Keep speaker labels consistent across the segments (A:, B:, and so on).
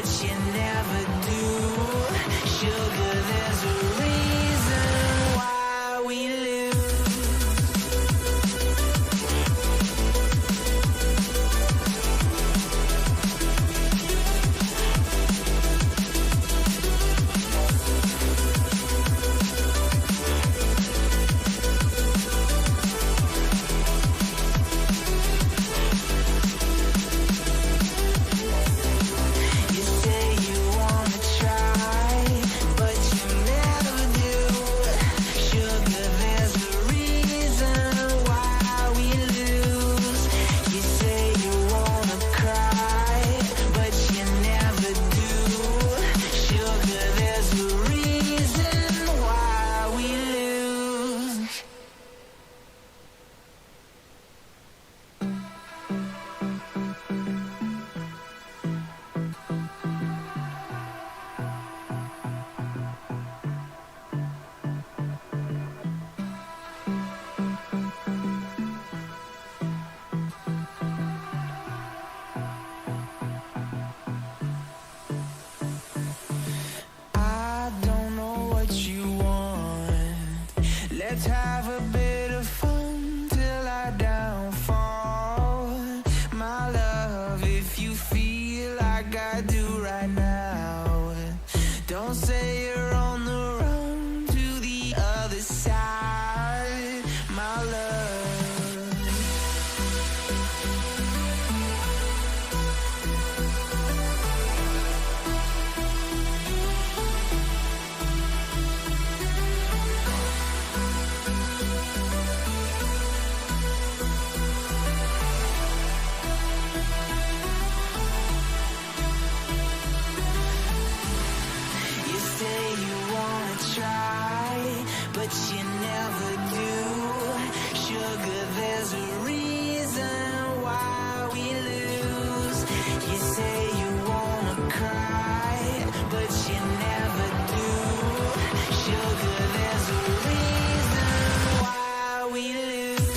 A: but you never do. Sugar, there's a reason why we lose. Let's have a bit of fun till I downfall. My love, if you feel like I do right now, don't say you're on the run to the other side, my love. But you never do. Sugar, there's a reason why we lose. You say you wanna cry, but you never do. Sugar, there's a reason why we lose.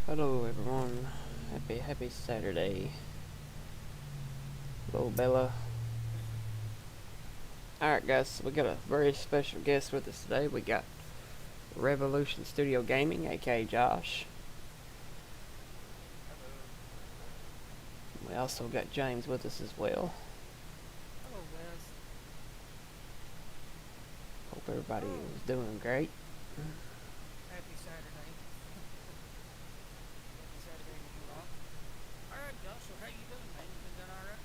B: Hello everyone, happy Saturday. Hello Bella. Alright guys, we got a very special guest with us today. We got Revolution Studio Gaming, aka Josh. We also got James with us as well.
C: Hello guys.
B: Hope everybody is doing great.
C: Happy Saturday. Happy Saturday to you all. Alright Joshua, how you doing, man? You been doing alright?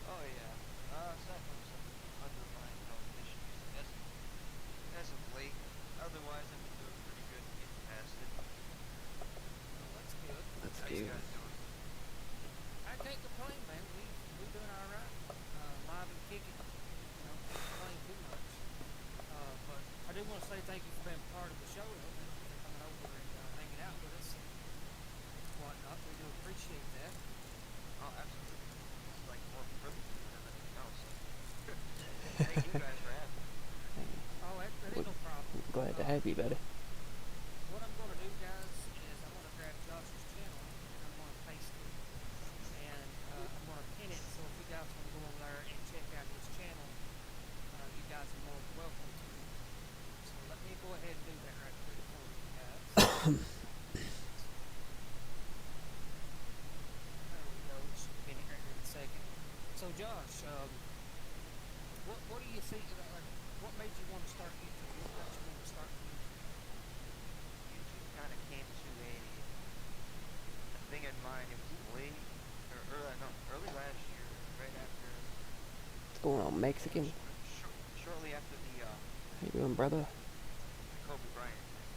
D: Oh yeah, suffering some underlying health issues as of late. Otherwise, I've been doing pretty good getting past it.
C: Well, that's good.
B: That's
D: How you
B: good.
D: guys doing?
C: I can't complain, man. We doing alright. Live and kicking. You know, can't complain too much. But I do want to say thank you for being part of the show, though. Thank you for coming over and hanging out with us and whatnot. We do appreciate that.
D: Oh, absolutely. It's like more privilege than anything else. Thank you guys for having me.
C: Oh, that ain't no problem.
B: Glad to have you, buddy.
C: What I'm going to do, guys, is I'm going to grab Josh's channel and I'm going to paste it. And I'm going to pin it, so if you guys want to go over there and check out his channel, you guys are more than welcome to. So let me go ahead and do that right quick for you guys. There we go. Should pin it right here in a second. So Josh, what do you think? What made you want to start YouTube? What got you want to start YouTube?
D: YouTube kind of came to a thing in mine. It was late, or early, no, early last year, right after,
B: What's going on, Mexican?
D: shortly after
B: How you doing, brother?
D: the Kobe Bryant thing.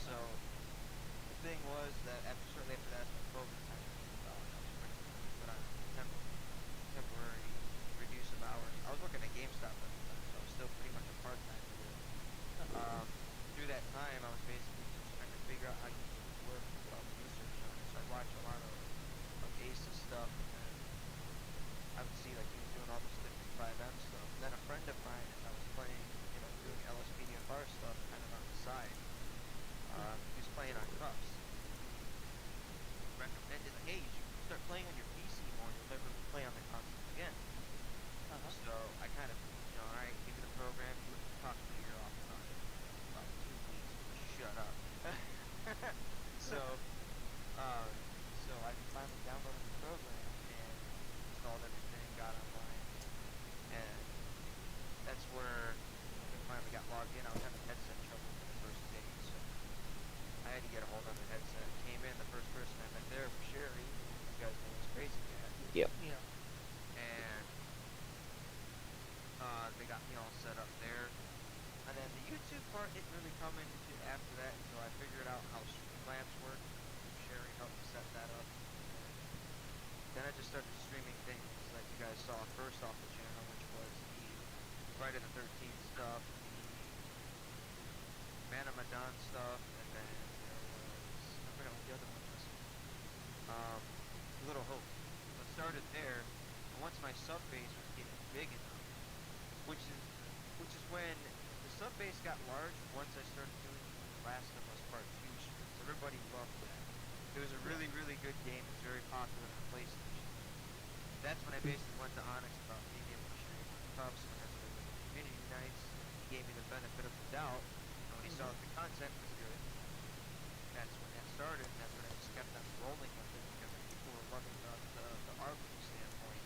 D: So the thing was that shortly after that's when COVID kind of came about, and I was put on temporary reduce of hours. I was working at GameStop at the time, so I was still pretty much a part-time there. Um, Through that time, I was basically just trying to figure out how YouTube would work and do all the research on it. So I watched a lot of Ace's stuff, and then I would see like he was doing all this different 5M stuff. And then a friend of mine, as I was playing, doing LSPDFR stuff kind of on the side, he was playing on cups. He recommended, like, hey, you should start playing on your PC more, and you'll never play on the console again. So I kind of, alright, give me the program. He would talk my ear off about it for about 2 weeks. Shut up. so, so I finally downloaded the program and installed everything, got online, and that's where I finally got logged in. I was having headset trouble for the first day, so I had to get a hold of the headset. Came in, the first person I met there was Sherry, you guys know this crazy cat,
B: Yep.
C: Yeah.
D: and they got me all set up there. And then the YouTube part didn't really come into after that until I figured out how Streamlabs work. Sherry helped me set that up. And then I just started streaming things like you guys saw first off the channel, which was the Friday the 13th stuff, the Man of Medan stuff, and then there was, I forgot what the other one was. Little Hope. So it started there, and once my sub base was getting big enough, which is when the sub base got large once I started doing Last of Us Part 2 streams. Everybody loved that. It was a really, really good game. It was very popular on PlayStation. That's when I basically went to Onyx about being able to stream on Cups whenever there were community nights. He gave me the benefit of the doubt, and when he saw that the content was good, that's when that started, and that's when I just kept on rolling with it because people were loving the ARPU standpoint.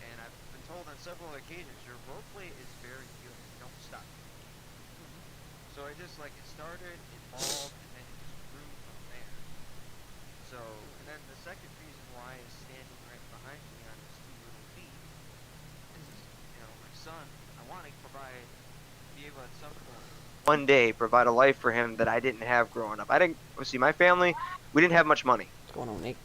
D: And I've been told on several occasions, your roleplay is very good. Don't stop. So I just, like, it started, evolved, and then it just grew from there. So, and then the second reason why is standing right behind me on his two little feet is, my son, I want to be able at some point, one day, provide a life for him that I didn't have growing up. See, my family, we didn't have much money.
B: What's going on, Nick?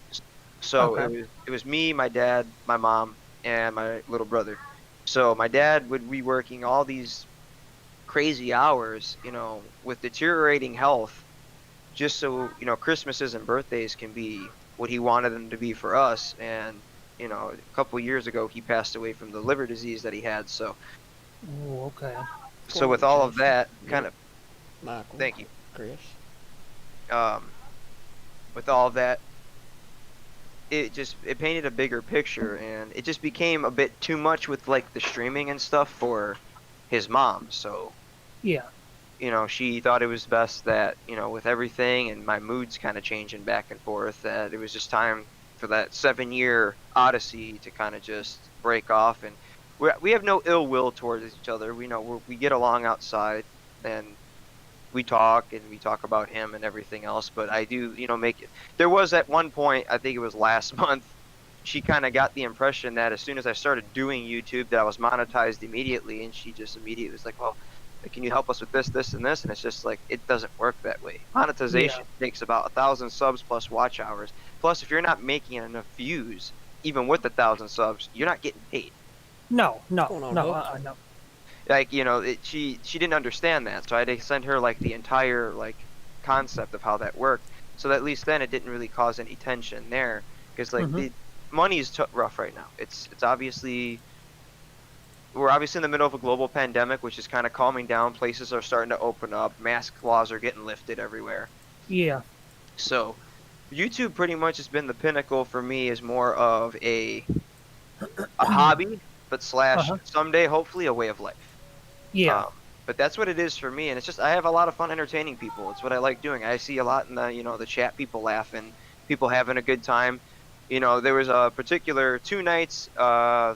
D: So
C: Okay.
D: it was me, my dad, my mom, and my little brother. So my dad would be working all these crazy hours, with deteriorating health, just so, Christmases and birthdays can be what he wanted them to be for us. And, a couple years ago, he passed away from the liver disease that he had. So,
C: Oh, okay.
D: so with all of that, kind of,
B: Michael.
D: thank you.
B: Chris.
D: With all of that, it painted a bigger picture, and it just became a bit too much with like the streaming and stuff for his mom. So,
C: Yeah.
D: she thought it was best that, with everything and my moods kind of changing back and forth, that it was just time for that 7-year odyssey to kind of just break off. And we have no ill will towards each other. We know we get along outside, and we talk about him and everything else. But I do, make it. There was at one point, I think it was last month, she kind of got the impression that as soon as I started doing YouTube that I was monetized immediately, and she just immediately was like, well, can you help us with this, this, and this? And it's just like, it doesn't work that way. Monetization takes about 1,000 subs plus watch hours. Plus, if you're not making enough views, even with 1,000 subs, you're not getting paid.
C: No.
B: What's going on,
C: No.
B: Hook?
C: No.
D: Like, she didn't understand that, so I had to send her like the entire like concept of how that worked, so that at least then it didn't really cause any tension there, because like the money is rough right now. It's obviously, we're obviously in the middle of a global pandemic, which is kind of calming down. Places are starting to open up. Mask laws are getting lifted everywhere.
C: Yeah.
D: So YouTube pretty much has been the pinnacle for me, as more of a hobby, but slash someday hopefully a way of life.
C: Yeah.
D: But that's what it is for me, and it's just I have a lot of fun entertaining people. It's what I like doing. I see a lot in the the chat, people laughing, people having a good time. There was a particular 2 nights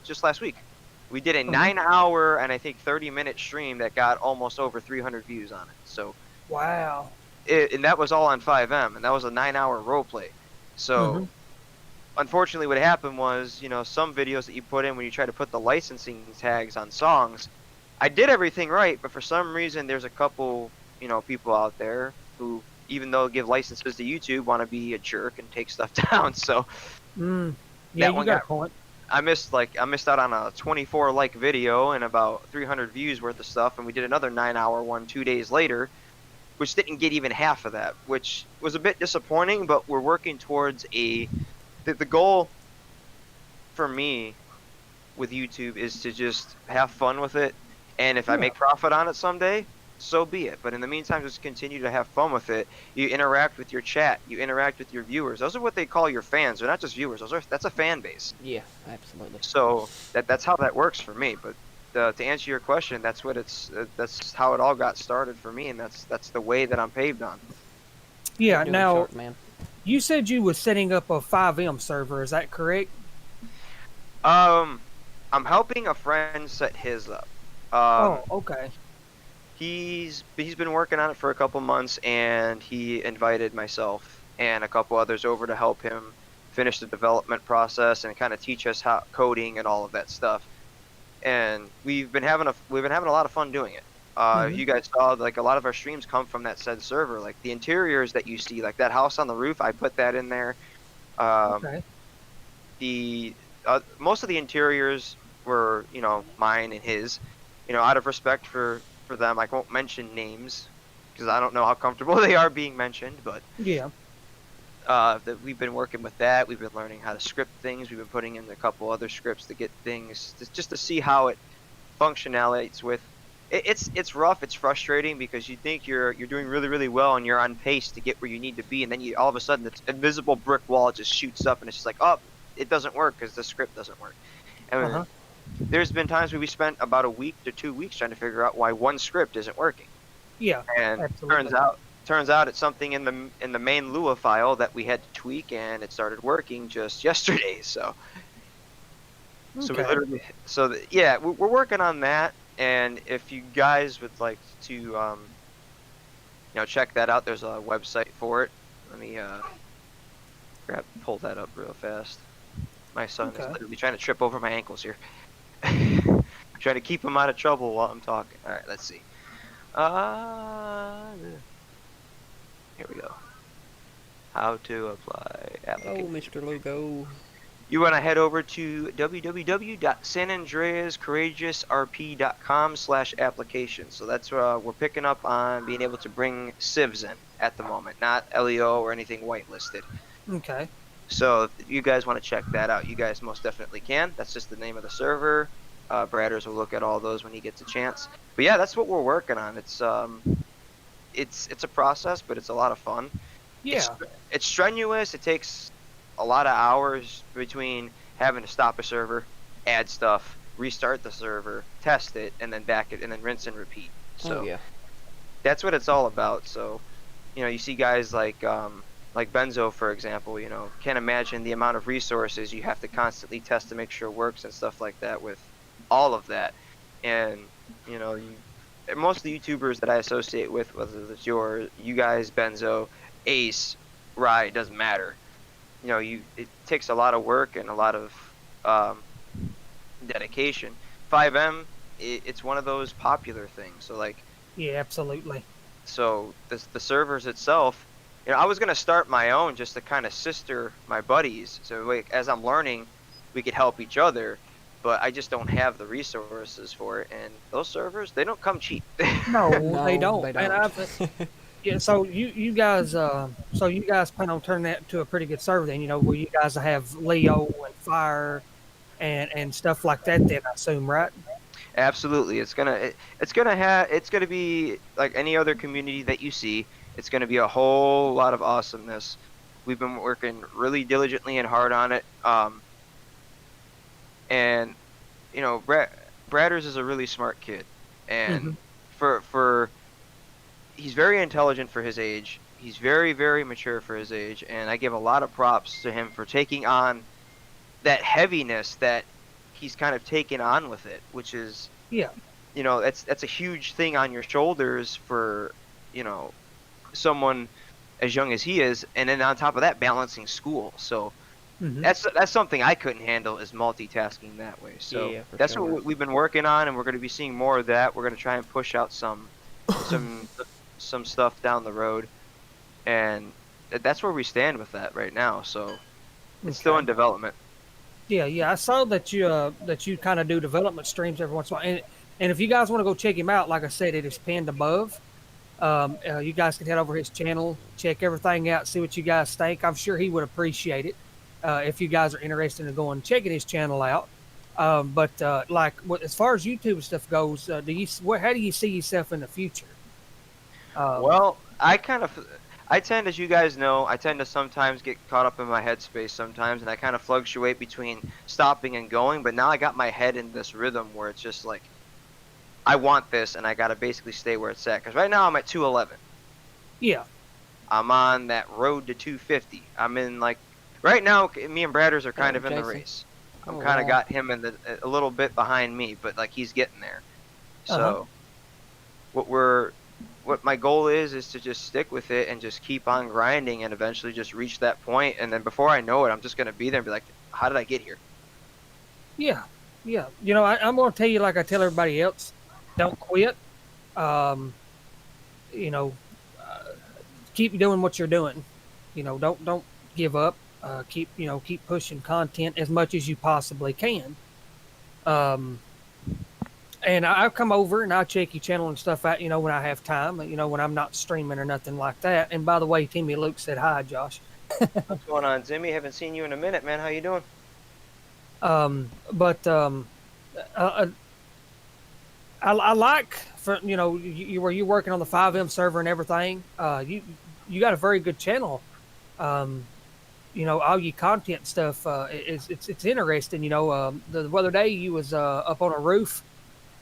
D: just last week. We did a 9-hour and I think 30-minute stream that got almost over 300 views on it. So
C: Wow.
D: and that was all on 5M, and that was a 9-hour role play. So unfortunately, what happened was, some videos that you put in when you try to put the licensing tags on songs, I did everything right, but for some reason, there's a couple, people out there who, even though give licenses to YouTube, want to be a jerk and take stuff down. So
C: Mm. Yeah,
D: that
C: you
D: one
C: got
D: got
C: a point.
D: I missed out on a 24 like video and about 300 views worth of stuff, and we did another 9-hour one 2 days later, which didn't get even half of that, which was a bit disappointing. But we're working towards the goal for me with YouTube is to just have fun with it, and if I
C: Yeah.
D: make profit on it someday, so be it. But in the meantime, just continue to have fun with it. You interact with your chat, you interact with your viewers. Those are what they call your fans. They're not just viewers. That's a fan base.
B: Yeah, absolutely.
D: So that's how that works for me. But to answer your question, that's how it all got started for me, and that's the way that I'm paved on.
C: Yeah.
B: Doing
C: Now,
B: sharp, man.
C: you said you was setting up a 5M server. Is that correct?
D: Um, I'm helping a friend set his up.
C: Oh,
D: Um,
C: okay.
D: he's been working on it for a couple months, and he invited myself and a couple others over to help him finish the development process and kind of teach us how coding and all of that stuff. And we've been having a lot of fun doing it.
C: Hmm.
D: You guys saw, like, a lot of our streams come from that said server. Like the interiors that you see, like that house on the roof, I put that in there. Um,
C: Okay.
D: the Most of the interiors were, mine and his. Out of respect for them, I won't mention names because I don't know how comfortable they are being mentioned. But
C: Yeah.
D: that we've been working with that. We've been learning how to script things. We've been putting in a couple other scripts to get things just to see how it functionality with it's rough, it's frustrating because you think you're doing really really well and you're on pace to get where you need to be, and then you all of a sudden this invisible brick wall just shoots up and it's just like, oh, it doesn't work because the script doesn't work.
C: Uh
D: And
C: huh.
D: there's been times where we spent about a week to 2 weeks trying to figure out why one script isn't working,
C: Yeah.
D: and
C: Absolutely.
D: turns out it's something in the main Lua file that we had to tweak, and it started working just yesterday. So we
C: Okay.
D: literally, yeah, we're working on that. And if you guys would like to, check that out, there's a website for it. Let me pull that up real fast. My son is
C: Okay.
D: literally trying to trip over my ankles here. Trying to keep him out of trouble while I'm talking. All right, let's see. Uh, Here we go. How to apply
B: Oh,
D: application.
B: Mr. Lugo.
D: You want to head over to www.sanandreascourageousrp.com/application. So that's we're picking up on being able to bring civs in at the moment, not LEO or anything whitelisted.
C: Okay.
D: So if you guys want to check that out, you guys most definitely can. That's just the name of the server. Bradders will look at all those when he gets a chance. But yeah, that's what we're working on. It's a process, but it's a lot of fun. It's
C: Yeah.
D: it's strenuous. It takes a lot of hours between having to stop a server, add stuff, restart the server, test it, and then back it, and then rinse and repeat.
B: Oh
D: So
B: yeah.
D: that's what it's all about. So you see guys like Benzo, for example. Can't imagine the amount of resources you have to constantly test to make sure it works and stuff like that with all of that. And most of the YouTubers that I associate with, whether it's you guys, Benzo, Ace, Rye, it doesn't matter. It takes a lot of work and a lot of dedication. 5M, it's one of those popular things. So like,
C: Yeah. Absolutely.
D: the servers itself, I was gonna start my own just to kind of sister my buddies. So like, as I'm learning, we could help each other. But I just don't have the resources for it, and those servers, they don't come cheap.
C: No, they
B: No,
C: don't.
B: they
C: And
B: don't.
C: yeah. So you guys plan on turning that into a pretty good server then? Where you guys have Leo and Fire and stuff like that. Then I assume, right?
D: Absolutely, it's gonna be like any other community that you see. It's gonna be a whole lot of awesomeness. We've been working really diligently and hard on it. And Bradders is a really smart kid,
C: Hmm.
D: and for he's very intelligent for his age. He's very very mature for his age, and I give a lot of props to him for taking on that heaviness that he's kind of taken on with it, which is,
C: Yeah.
D: that's a huge thing on your shoulders for, you know someone as young as he is, and then on top of that, balancing school. So
B: Mm-hmm.
D: That's something I couldn't handle, is multitasking that way. So
B: Yeah, for
D: that's
B: sure.
D: what we've been working on, and we're going to be seeing more of that. We're going to try and push out some some stuff down the road, and that's where we stand with that right now. So it's still
B: Okay.
D: in development.
C: Yeah, yeah. I saw that you kind of do development streams every once in a while, and if you guys want to go check him out, like I said, it is pinned above. You guys can head over his channel, check everything out, see what you guys think. I'm sure he would appreciate it if you guys are interested in going and checking his channel out. But like as far as YouTube stuff goes, how do you see yourself in the future? Um,
D: Well, I tend, as you guys know, I tend to sometimes get caught up in my headspace sometimes, and I kind of fluctuate between stopping and going. But now I got my head in this rhythm where it's just like, I want this, and I got to basically stay where it's at. Because right now I'm at 211.
C: yeah,
D: I'm on that road to 250. I'm in like right now. Me and Bradders are kind
B: Oh,
D: of in the
B: Jason.
D: race. I'm
B: Oh,
D: kind of
B: wow.
D: got him in a little bit behind me, but like he's getting there.
C: uh huh,
D: So what we're what my goal is to just stick with it and just keep on grinding and eventually just reach that point. And then before I know it, I'm just gonna be there and be like, how did I get here?
C: yeah, yeah. You know, I'm going to tell you like I tell everybody else: don't quit. Um, you know, keep doing what you're doing. You know, don't give up. Keep pushing content as much as you possibly can. Um, and I'll come over and I'll check your channel and stuff out. You know, when I have time. You know, when I'm not streaming or nothing like that. And by the way, Timmy Luke said hi, Josh.
D: What's going on, Zimmy? Haven't seen you in a minute, man. How you doing?
C: But uh, I like for you were you working on the 5M server and everything. You got a very good channel. Um, all your content stuff it's interesting. The other day you was up on a roof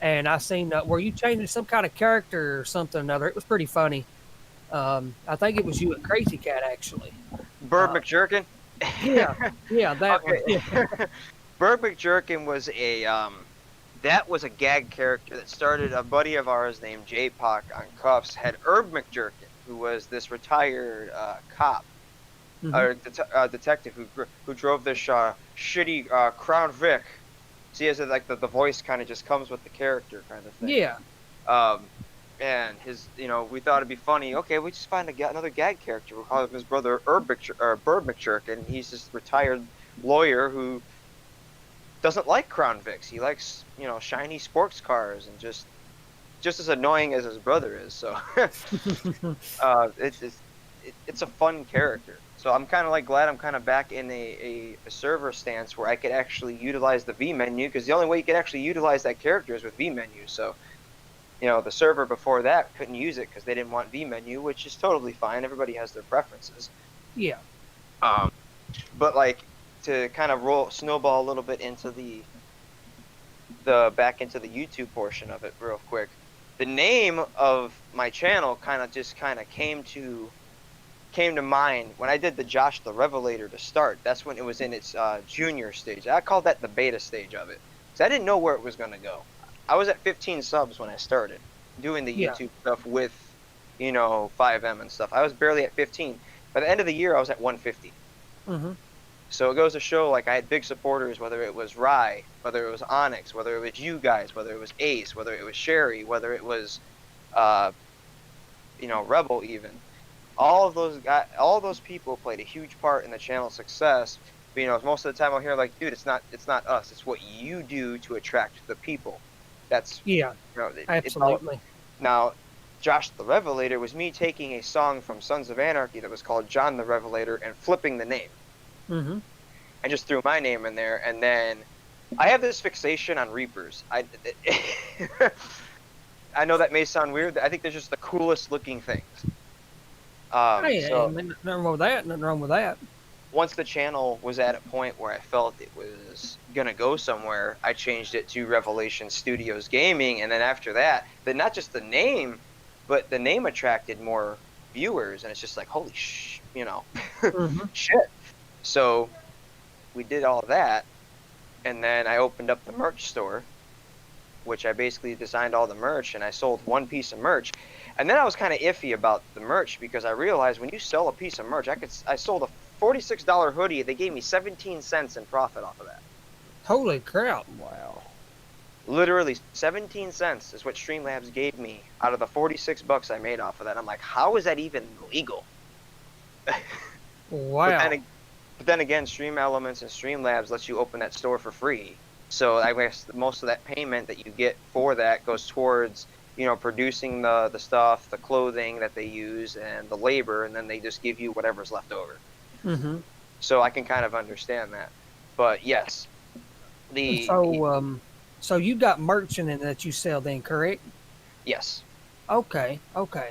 C: and I seen were you changing some kind of character or something or another. It was pretty funny. I think it was you and Crazy Cat actually.
D: Bird
C: Uh,
D: McJurkin.
C: yeah, yeah, that one. Yeah,
D: Okay. Bird McJurkin was that was a gag character that started. A buddy of ours named J-Poc on Cuffs had Herb McJurkin, who was this retired cop
C: hmm
D: or detective who drove this shitty Crown Vic. See, as like the voice kind of just comes with the character kind of thing.
C: yeah,
D: Um, and we thought it'd be funny. Okay, we just find another gag character. We'll call him his brother Bird McJurkin. He's this retired lawyer who doesn't like Crown Vics. He likes shiny sports cars and just as annoying as his brother is. So it's a fun character. So I'm kind of like glad I'm kind of back in a server stance where I could actually utilize the V menu, because the only way you could actually utilize that character is with V menu. So the server before that couldn't use it because they didn't want V menu, which is totally fine. Everybody has their preferences.
C: yeah.
D: Um, but like to kind of snowball a little bit into the back into the YouTube portion of it real quick. The name of my channel kind of came to mind when I did the Josh the Revelator to start. That's when it was in its junior stage. I called that the beta stage of it, because I didn't know where it was going to go. I was at 15 subs when I started doing the
C: Yeah.
D: YouTube stuff with 5M and stuff. I was barely at 15. By the end of the year I was at 150.
C: hmm
D: So it goes to show, like, I had big supporters, whether it was Rye, whether it was Onyx, whether it was you guys, whether it was Ace, whether it was Sherry, whether it was Rebel even. All of those people played a huge part in the channel's success. But, most of the time I'll hear like, dude, it's not us. It's what you do to attract the people. That's
C: Yeah.
D: it's all.
C: Absolutely.
D: Now, Josh the Revelator was me taking a song from Sons of Anarchy that was called John the Revelator and flipping the name.
C: hmm
D: I just threw my name in there, and then I have this fixation on Reapers. I know that may sound weird. I think they're just the coolest looking things.
C: Hey,
D: So
C: and nothing wrong with that. Nothing wrong with that.
D: once the channel was at a point where I felt it was gonna go somewhere, I changed it to Revelation Studios Gaming, and then after that, then not just the name, but the name attracted more viewers, and it's just like, holy
C: hmm
D: shit. So we did all that, and then I opened up the merch store, which I basically designed all the merch, and I sold one piece of merch. And then I was kind of iffy about the merch, because I realized when you sell a piece of merch, I sold
E: $46 hoodie, they gave me 17 cents in profit off of that.
C: Holy crap!
B: Wow.
E: Literally 17 cents is what Streamlabs gave me out of the 46 bucks I made off of that. I'm like, how is that even legal?
C: Wow.
E: But then again, Stream Elements and Streamlabs lets you open that store for free. So I guess most of that payment that you get for that goes towards, producing the stuff, the clothing that they use, and the labor, and then they just give you whatever's left over.
C: Mm-hmm.
E: So I can kind of understand that. But yes,
C: So you got merch in it that you sell then, correct?
E: yes.
C: Okay. Okay.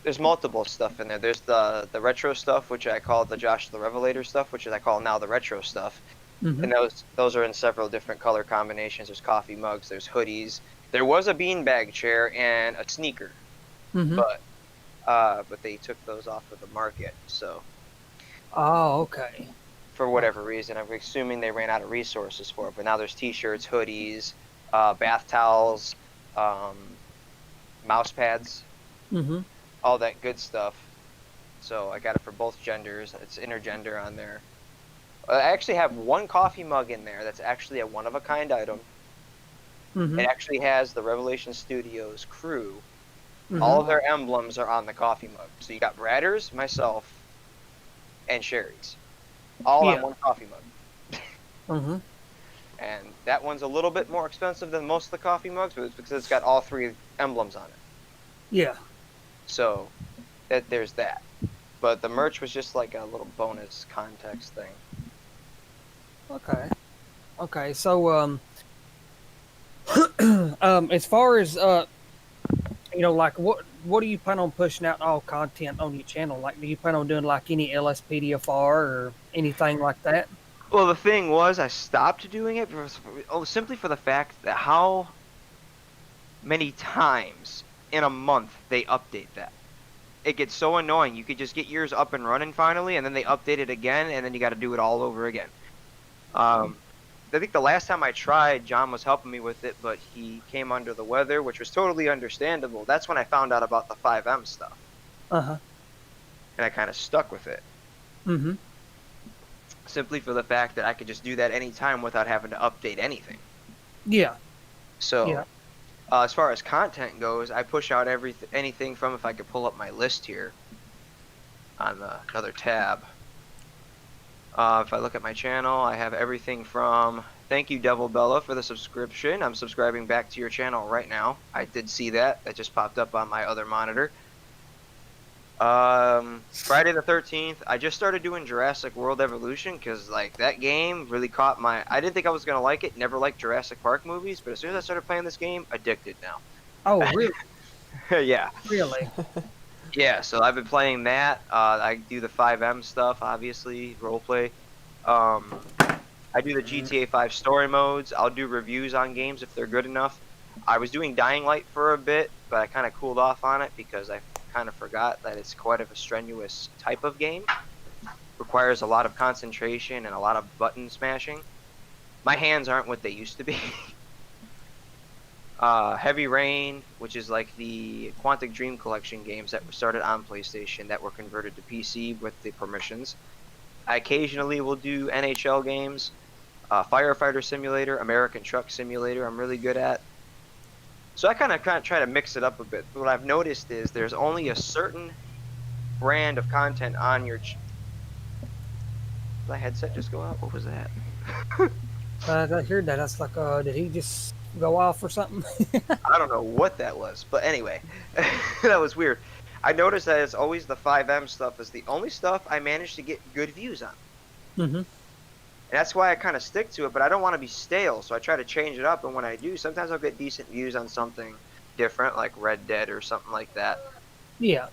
E: There's multiple stuff in there. There's the retro stuff, which I call the Josh the Revelator stuff, which I call now the retro stuff.
C: Mm-hmm.
E: And those are in several different color combinations. There's coffee mugs, there's hoodies. There was a beanbag chair and a sneaker,
C: Mm-hmm.
E: but they took those off of the market. So
C: Oh, okay.
E: for whatever reason, I'm assuming they ran out of resources for it. But now there's T-shirts, hoodies, bath towels, mouse pads,
C: Mm-hmm.
E: all that good stuff. So I got it for both genders. It's intergender on there. I actually have one coffee mug in there that's actually a one-of-a-kind item.
C: Mm-hmm.
E: It actually has the Revelation Studios crew.
C: Mm-hmm.
E: All of their emblems are on the coffee mug. So you got Bradders, myself, and Sherry's. All on
C: Yeah.
E: one coffee mug.
C: Mm-hmm.
E: And that one's a little bit more expensive than most of the coffee mugs, but it's because it's got all three emblems on it.
C: Yeah.
E: So there's that. But the merch was just like a little bonus context thing.
C: Okay. So as far as like what do you plan on pushing out all content on your channel? Like, do you plan on doing like any LSPDFR or anything like that?
E: Well, the thing was, I stopped doing it simply for the fact that how many times in a month they update that. It gets so annoying. You could just get yours up and running finally, and then they update it again, and then you got to do it all over again. I think the last time I tried, John was helping me with it, but he came under the weather, which was totally understandable. That's when I found out about the 5M stuff.
C: Uh-huh.
E: And I kind of stuck with it.
C: Mm-hmm.
E: Simply for the fact that I could just do that anytime without having to update anything.
C: Yeah.
E: So,
C: Yeah.
E: As far as content goes, I push out anything from, if I could pull up my list here on another tab. If I look at my channel, I have everything from, thank you Devil Bella for the subscription. I'm subscribing back to your channel right now. I did see that. That just popped up on my other monitor. Friday the 13th, I just started doing Jurassic World Evolution because like that game really caught my, I didn't think I was going to like it, never liked Jurassic Park movies, but as soon as I started playing this game, addicted now.
C: Oh, really?
E: Yeah.
C: Really?
E: Yeah, so I've been playing that. I do the 5M stuff, obviously, roleplay. I do the GTA 5 story modes. I'll do reviews on games if they're good enough. I was doing Dying Light for a bit, but I kind of cooled off on it because I kind of forgot that it's quite of a strenuous type of game. Requires a lot of concentration and a lot of button smashing. My hands aren't what they used to be. Heavy Rain, which is like the Quantic Dream Collection games that were started on PlayStation that were converted to PC with the permissions. I occasionally will do NHL games, Firefighter Simulator, American Truck Simulator I'm really good at. So I kind of try to mix it up a bit. But what I've noticed is there's only a certain brand of content on your... Did my headset just go out? What was that?
C: I heard that. That's like, did he just go off or something?
E: I don't know what that was, but anyway, that was weird. I noticed that it's always the 5M stuff is the only stuff I managed to get good views on.
C: Mm-hmm.
E: And that's why I kind of stick to it, but I don't want to be stale, so I try to change it up, and when I do, sometimes I'll get decent views on something different, like Red Dead or something like that.
C: Yeah.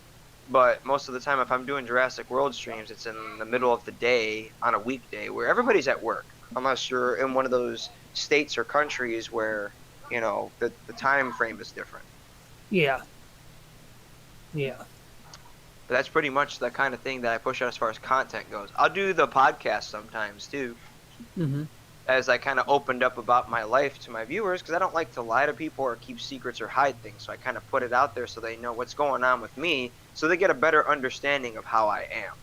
E: But most of the time, if I'm doing Jurassic World streams, it's in the middle of the day on a weekday where everybody's at work, unless you're in one of those states or countries where, you know, the time frame is different.
C: Yeah. Yeah.
E: But that's pretty much the kind of thing that I push out as far as content goes. I'll do the podcast sometimes, too.
C: Mm-hmm.
E: As I kind of opened up about my life to my viewers, because I don't like to lie to people or keep secrets or hide things. So I kind of put it out there so they know what's going on with me, so they get a better understanding of how I am.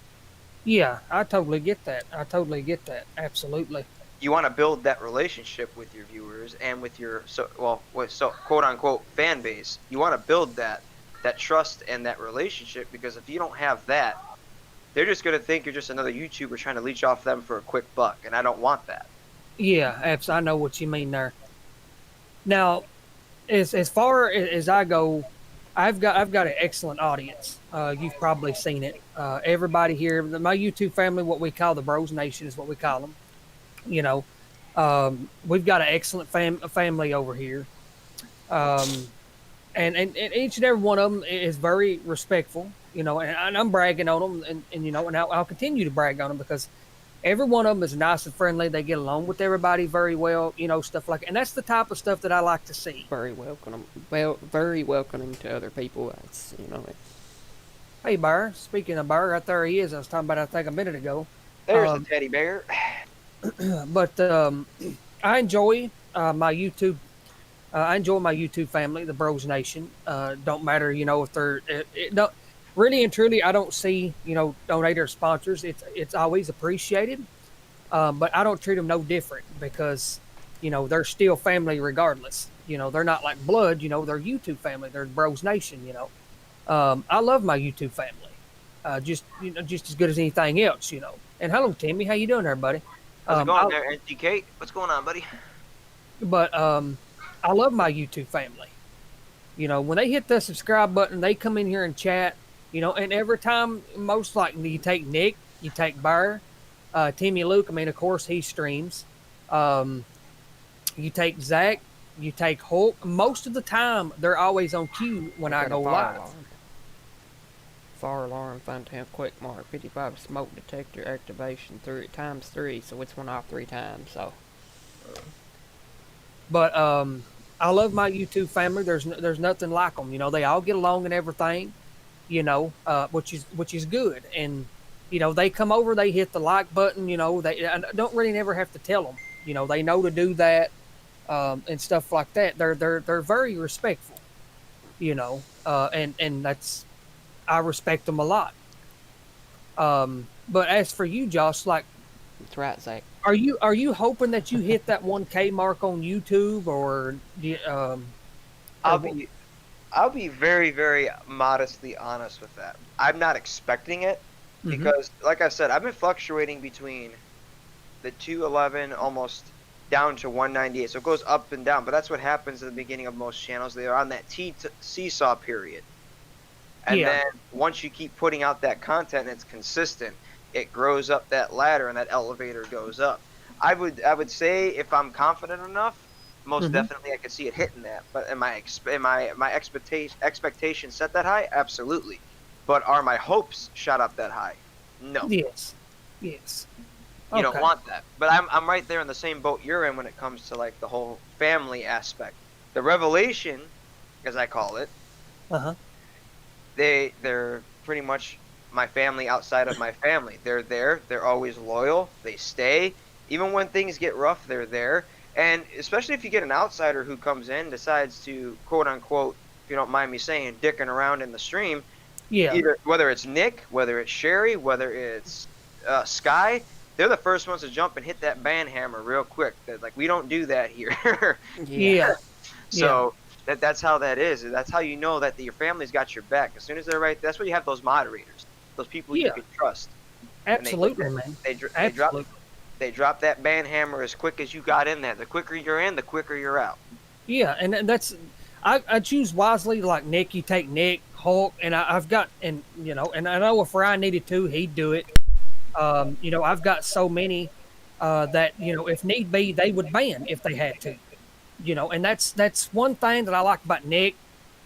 C: Yeah, I totally get that. I totally get that. Absolutely.
E: You want to build that relationship with your viewers and with your quote unquote fan base. You want to build that trust and that relationship, because if you don't have that, they're just going to think you're just another YouTuber trying to leech off them for a quick buck, and I don't want that.
C: Yeah, I know what you mean there. Now, as far as I go, I've got an excellent audience. You've probably seen it. Everybody here, my YouTube family, what we call the Bros Nation, is what we call them. You know, we've got an excellent family over here, um, and each and every one of them is very respectful. And I'm bragging on them, and I'll continue to brag on them because every one of them is nice and friendly. They get along with everybody very well, stuff like that. And that's the type of stuff that I like to see.
B: Very welcoming to other people.
C: Hey, Bear. Speaking of Bear, right there he is. I was talking about, I think, a minute ago.
E: There's the teddy bear.
C: But I enjoy my YouTube. I enjoy my YouTube family, the Bros Nation. Don't matter, if they're don't really and truly. I don't see, donator sponsors. It's always appreciated, but I don't treat them no different because, they're still family regardless. They're not like blood. They're YouTube family. They're Bros Nation. I love my YouTube family, just as good as anything else. And hello, Timmy. How you doing there, buddy?
E: How's it going there, NTK? What's going on, buddy?
C: But I love my YouTube family. When they hit the subscribe button, they come in here and chat. And every time, most likely, you take Nick, you take Bear, Timmy Luke. I mean, of course, he streams. You take Zach, you take Hulk. Most of the time, they're always on cue when I go live.
B: Fire alarm, fountain, quick mark, 55 smoke detector activation times 3, so it's went off 3 times. So,
C: but I love my YouTube family. There's nothing like them. They all get along and everything. Which is good. And they come over, they hit the like button. I don't really never have to tell them. They know to do that, and stuff like that. They're very respectful. And that's, I respect them a lot. But as for you, Josh, like,
B: that's right, Zach.
C: Are you hoping that you hit that 1K mark on YouTube, or
E: I'll be very, very modestly honest with that. I'm not expecting it because, like I said, I've been fluctuating between the 211 almost down to 198. So it goes up and down, but that's what happens at the beginning of most channels. They are on that seesaw period. And then once you keep putting out that content and it's consistent, it grows up that ladder and that elevator goes up. I would say if I'm confident enough, most definitely I could see it hitting that. But am my expectation set that high? Absolutely. But are my hopes shot up that high? No.
C: Yes.
E: You don't want that. But I'm right there in the same boat you're in when it comes to like the whole family aspect. The revelation, as I call it, they're pretty much my family outside of my family. They're there. They're always loyal. They stay. Even when things get rough, they're there. And especially if you get an outsider who comes in, decides to, quote unquote, if you don't mind me saying, dicking around in the stream.
C: Yeah.
E: Whether it's Nick, whether it's Sherry, whether it's Sky, they're the first ones to jump and hit that ban hammer real quick. They're like, we don't do that here.
C: Yeah.
E: So that's how that is. That's how you know that your family's got your back. As soon as they're right, that's why you have those moderators, those people you can trust.
C: Absolutely, man.
E: They drop that ban hammer as quick as you got in there. The quicker you're in, the quicker you're out.
C: Yeah, and that's, I choose wisely. Like Nick, you take Nick, Hulk, and I've got, and I know if Ryan needed to, he'd do it. I've got so many that if need be, they would ban if they had to. And that's one thing that I like about Nick,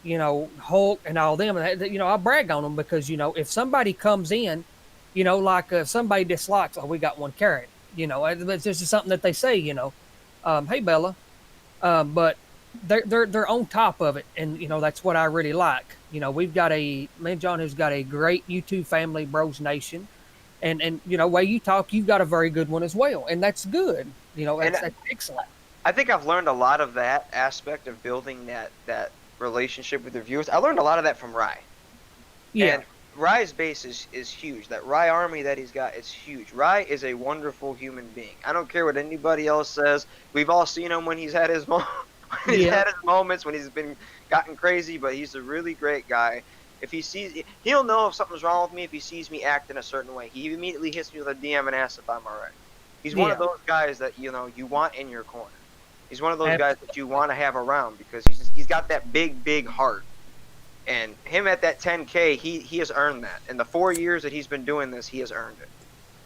C: Hulk, and all them. And I brag on them because if somebody comes in, like somebody dislikes, oh, we got one carrot. It's just something that they say. Hey Bella, but they're on top of it, and that's what I really like. We've got me and John has got a great YouTube family, Bros Nation, and way you talk, you've got a very good one as well, and that's good. That's excellent.
E: I think I've learned a lot of that aspect of building that relationship with the viewers. I learned a lot of that from Rye.
C: Yeah.
E: And Rye's base is huge. That Rye army that he's got is huge. Rye is a wonderful human being. I don't care what anybody else says. We've all seen him when he's had his when he's
B: Yeah.
E: had his moments, when he's been gotten crazy, but he's a really great guy. If he sees, he'll know if something's wrong with me if he sees me acting a certain way. He immediately hits me with a DM and asks if I'm alright. He's one of
B: Yeah.
E: those guys that you want in your corner. He's one of those
B: Ab-
E: guys that you want to have around because he's got that big heart. And him at that 10K, he has earned that. In the 4 years that he's been doing this, he has earned it.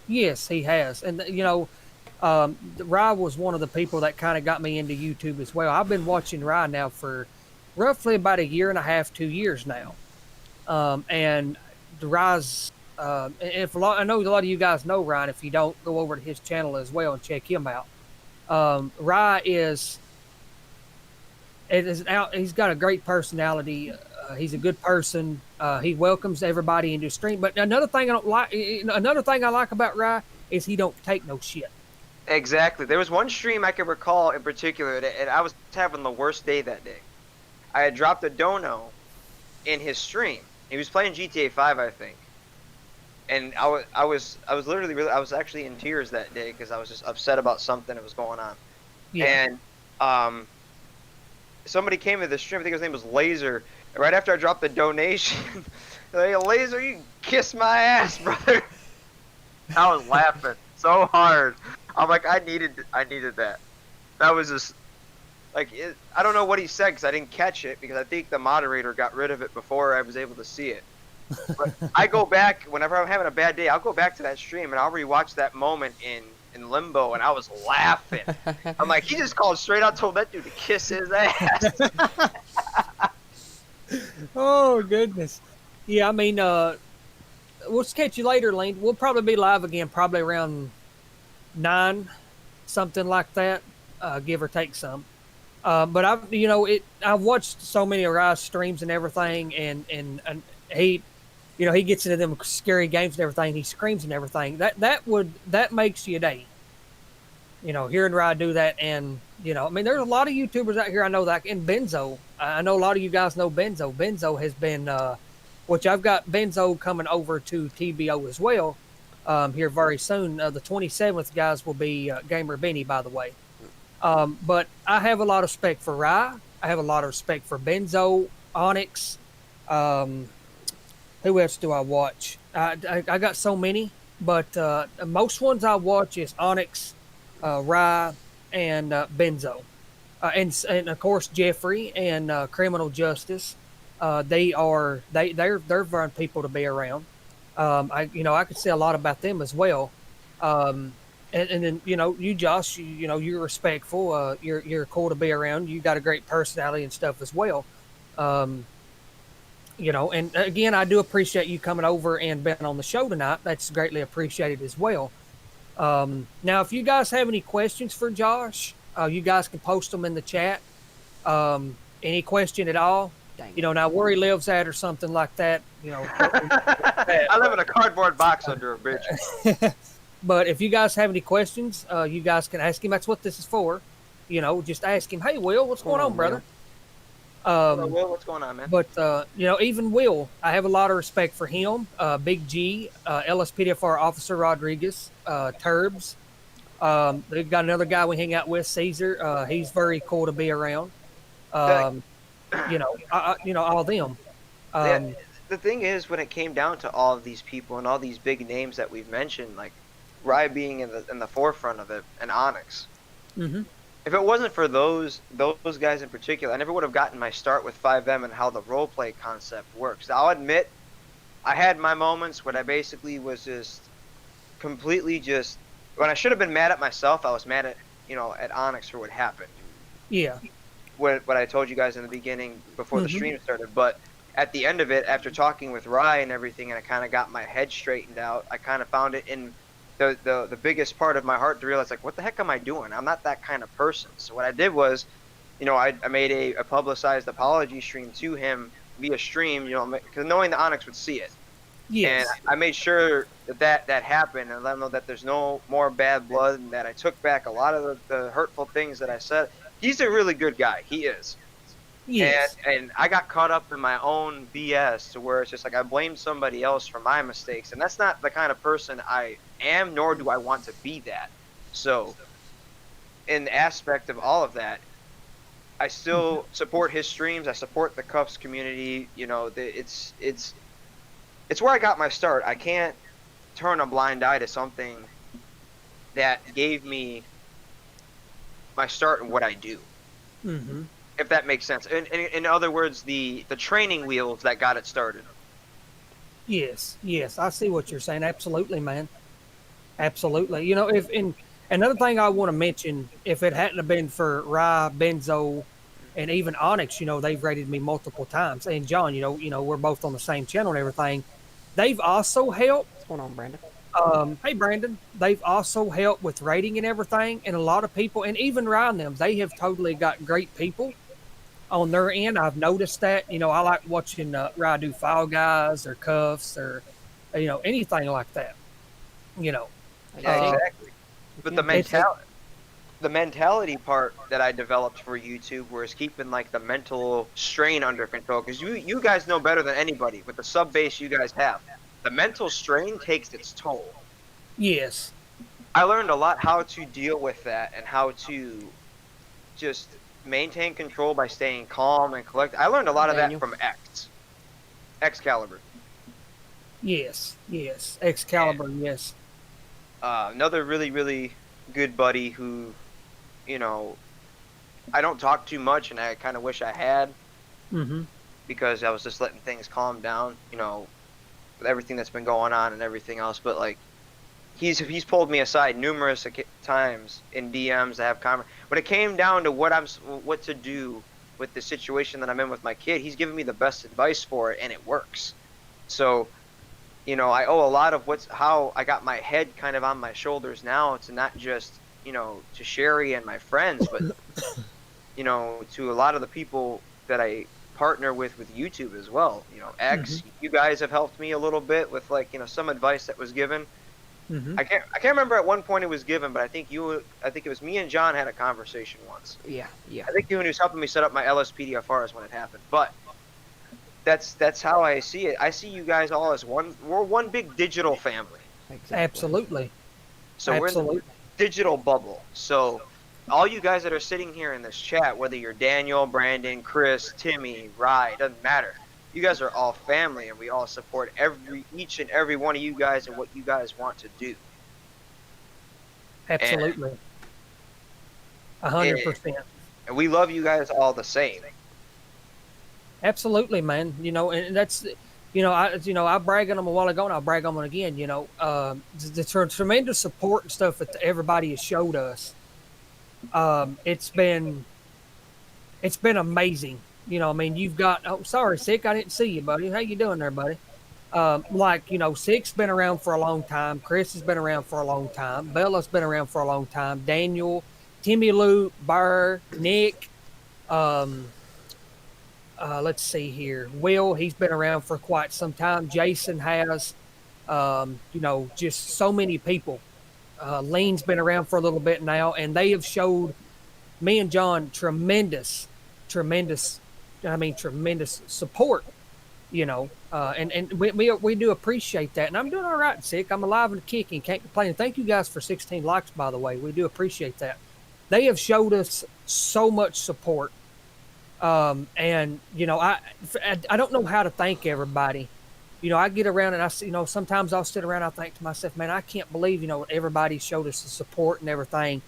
B: Yes, he has. And, Rye was one of the people that kind of got me into YouTube as well. I've been watching Rye now for roughly about a year and a half, 2 years now. And the Rye's, I know a lot of you guys know Ryan. If you don't, go over to his channel as well and check him out. Rye he's got a great personality. He's a good person. He welcomes everybody into his stream. But another thing I like about Rye is he don't take no shit.
E: Exactly. There was one stream I can recall in particular, and I was having the worst day that day. I had dropped a dono in his stream. He was playing GTA 5, I think. And I was literally I was actually in tears that day because I was just upset about something that was going on.
B: Yeah.
E: And somebody came to the stream. I think his name was Laser. And right after I dropped the donation, like, Laser, you can kiss my ass, brother. I was laughing so hard. I'm like, I needed that. That was just like I don't know what he said because I didn't catch it because I think the moderator got rid of it before I was able to see it. But I go back whenever I'm having a bad day. I'll go back to that stream and I'll rewatch that moment in Limbo, and I was laughing. I'm like, he just called straight out, told that dude to kiss his ass.
B: Oh goodness. Yeah, I mean, we'll catch you later, Lane. We'll probably be live again, probably around 9, something like that, give or take some. But I've watched so many of Rye's streams and everything, and he, he gets into them scary games and everything. He screams and everything. That makes you a day. Hearing Rye do that, and I mean, there's a lot of YouTubers out here I know that, and Benzo. I know a lot of you guys know Benzo. Benzo has been, which I've got Benzo coming over to TBO as well, here very soon. The 27th guys will be Gamer Benny, by the way. But I have a lot of respect for Rye. I have a lot of respect for Benzo, Onyx. Who else do I watch? I got so many, but most ones I watch is Onyx, Rye, and Benzo, and of course Jeffrey and Criminal Justice. They're fun people to be around. I could say a lot about them as well. And then you Josh, you're respectful. You're cool to be around. You got a great personality and stuff as well. And again, I do appreciate you coming over and being on the show tonight. That's greatly appreciated as well. Now, if you guys have any questions for Josh, you guys can post them in the chat. Any question at all? Now where he lives at or something like that.
E: I live in a cardboard box under a bridge.
B: But if you guys have any questions, you guys can ask him. That's what this is for. Just ask him, hey, Will, what's going on, brother?
E: Will, what's going on, man?
B: But, even Will, I have a lot of respect for him. Big G, LSPDFR Officer Rodriguez, Turbs. They've got another guy we hang out with, Caesar. He's very cool to be around. All them.
E: The thing is, when it came down to all of these people and all these big names that we've mentioned, like Rye being in the forefront of it, and Onyx.
B: Mm-hmm.
E: If it wasn't for those guys in particular, I never would have gotten my start with 5M and how the roleplay concept works. I'll admit, I had my moments when I basically was just completely when I should have been mad at myself, I was mad at at Onyx for what happened.
B: Yeah.
E: What I told you guys in the beginning before the stream started, but at the end of it, after talking with Rye and everything, and I kind of got my head straightened out, I kind of found it in the biggest part of my heart to realize, like, what the heck am I doing? I'm not that kind of person. So what I did was, I made a publicized apology stream to him via stream, because knowing that Onyx would see it.
B: Yes.
E: And I made sure that happened and let him know that there's no more bad blood and that I took back a lot of the hurtful things that I said. He's a really good guy. He is.
B: Yes.
E: And I got caught up in my own BS to where it's just like I blamed somebody else for my mistakes, and that's not the kind of person I am, nor do I want to be that. So, in the aspect of all of that, I still support his streams. I support the Cuffs community. You know, it's where I got my start. I can't turn a blind eye to something that gave me my start in what I do.
B: Mm-hmm.
E: If that makes sense. In other words, the training wheels that got it started.
B: Yes. Yes. I see what you're saying. Absolutely, man. Absolutely. You know, if and another thing I want to mention, if it hadn't have been for Rye, Benzo, and even Onyx, you know, they've rated me multiple times. And John, we're both on the same channel and everything. They've also helped.
C: What's going on, Brandon?
B: Hey Brandon, they've also helped with rating and everything, and a lot of people, and even Ryan them, they have totally got great people on their end. I've noticed that. You know, I like watching Rye do File Guys or Cuffs or anything like that. You know,
C: Hey,
E: Yeah,
C: Sig,
E: exactly. But the
C: you
B: it's
E: mentality part that I developed for YouTube was keeping like the mental strain under control, because you guys know better than anybody with the sub base you guys have. The mental strain takes its toll.
B: yes,
E: I learned a lot how to deal with that and how to just maintain control by staying calm and collect. I learned a lot of that
C: Daniel.
E: from Excalibur.
B: yes, Excalibur, yes.
E: Another really, really good buddy who, I don't talk too much, and I kind of wish I had,
B: Mm-hmm.
E: because I was just letting things calm down, with everything that's been going on and everything else. But like, he's pulled me aside numerous times in DMs to have when it came down to what to do with the situation that I'm in with my kid. He's giving me the best advice for it, and it works. So, I owe a lot of how I got my head kind of on my shoulders now to not just, to Sherry and my friends, but, to a lot of the people that I partner with YouTube as well. X, you guys have helped me a little bit with like, some advice that was given.
B: Mm-hmm.
E: I can't remember at one point it was given, but I think it was me and John had a conversation once.
C: Yeah.
E: I think you was helping me set up my LSPDFRs when it happened. But that's how I see it. I see you guys all as one. We're one big digital family.
C: Exactly.
B: Absolutely.
E: So we're in
B: Absolutely.
E: the digital bubble. So all you guys that are sitting here in this chat, whether you're Daniel, Brandon, Chris, Timmy, Rye, doesn't matter. You guys are all family, and we all support each and every one of you guys and what you guys want to do.
B: Absolutely. 100%.
E: And we love you guys all the same.
B: Absolutely, man. And that's, I brag on them a while ago, and I'll brag on them again. The tremendous support and stuff that everybody has showed us. It's been amazing. You've got. Oh, sorry, Sick. I didn't see you, buddy. How you doing there, buddy? Sick's been around for a long time. Chris has been around for a long time. Bella's been around for a long time. Daniel, Timmy Lou, Burr, Nick. Let's see here. Will, he's been around for quite some time. Jason has. Just so many people. Lean's been around for a little bit now, and they have showed me and John tremendous support. And we do appreciate that. And I'm doing all right, Sick. I'm alive and kicking. Can't complain. Thank you guys for 16 likes, by the way. We do appreciate that. They have showed us so much support. I don't know how to thank everybody. I get around and sometimes I'll sit around and I think to myself, man, I can't believe, everybody showed us the support and everything.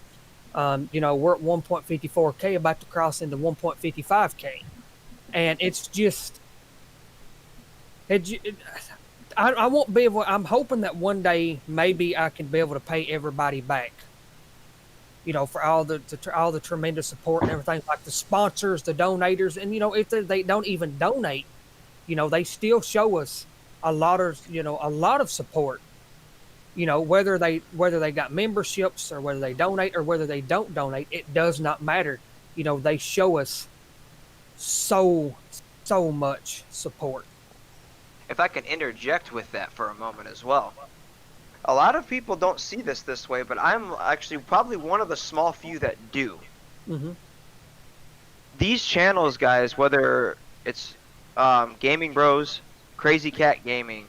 B: We're at 1.54K, about to cross into 1.55K. And it's just, I won't be able, I'm hoping that one day maybe I can be able to pay everybody back. For all the tremendous support and everything, like the sponsors, the donators, and if they don't even donate, they still show us a lot of support. Whether they got memberships or whether they donate or whether they don't donate, it does not matter. They show us so much support.
E: If I can interject with that for a moment as well. A lot of people don't see this way, but I'm actually probably one of the small few that do.
B: Mm-hmm.
E: these channels, guys, whether it's Gaming Bros, Crazy Cat Gaming,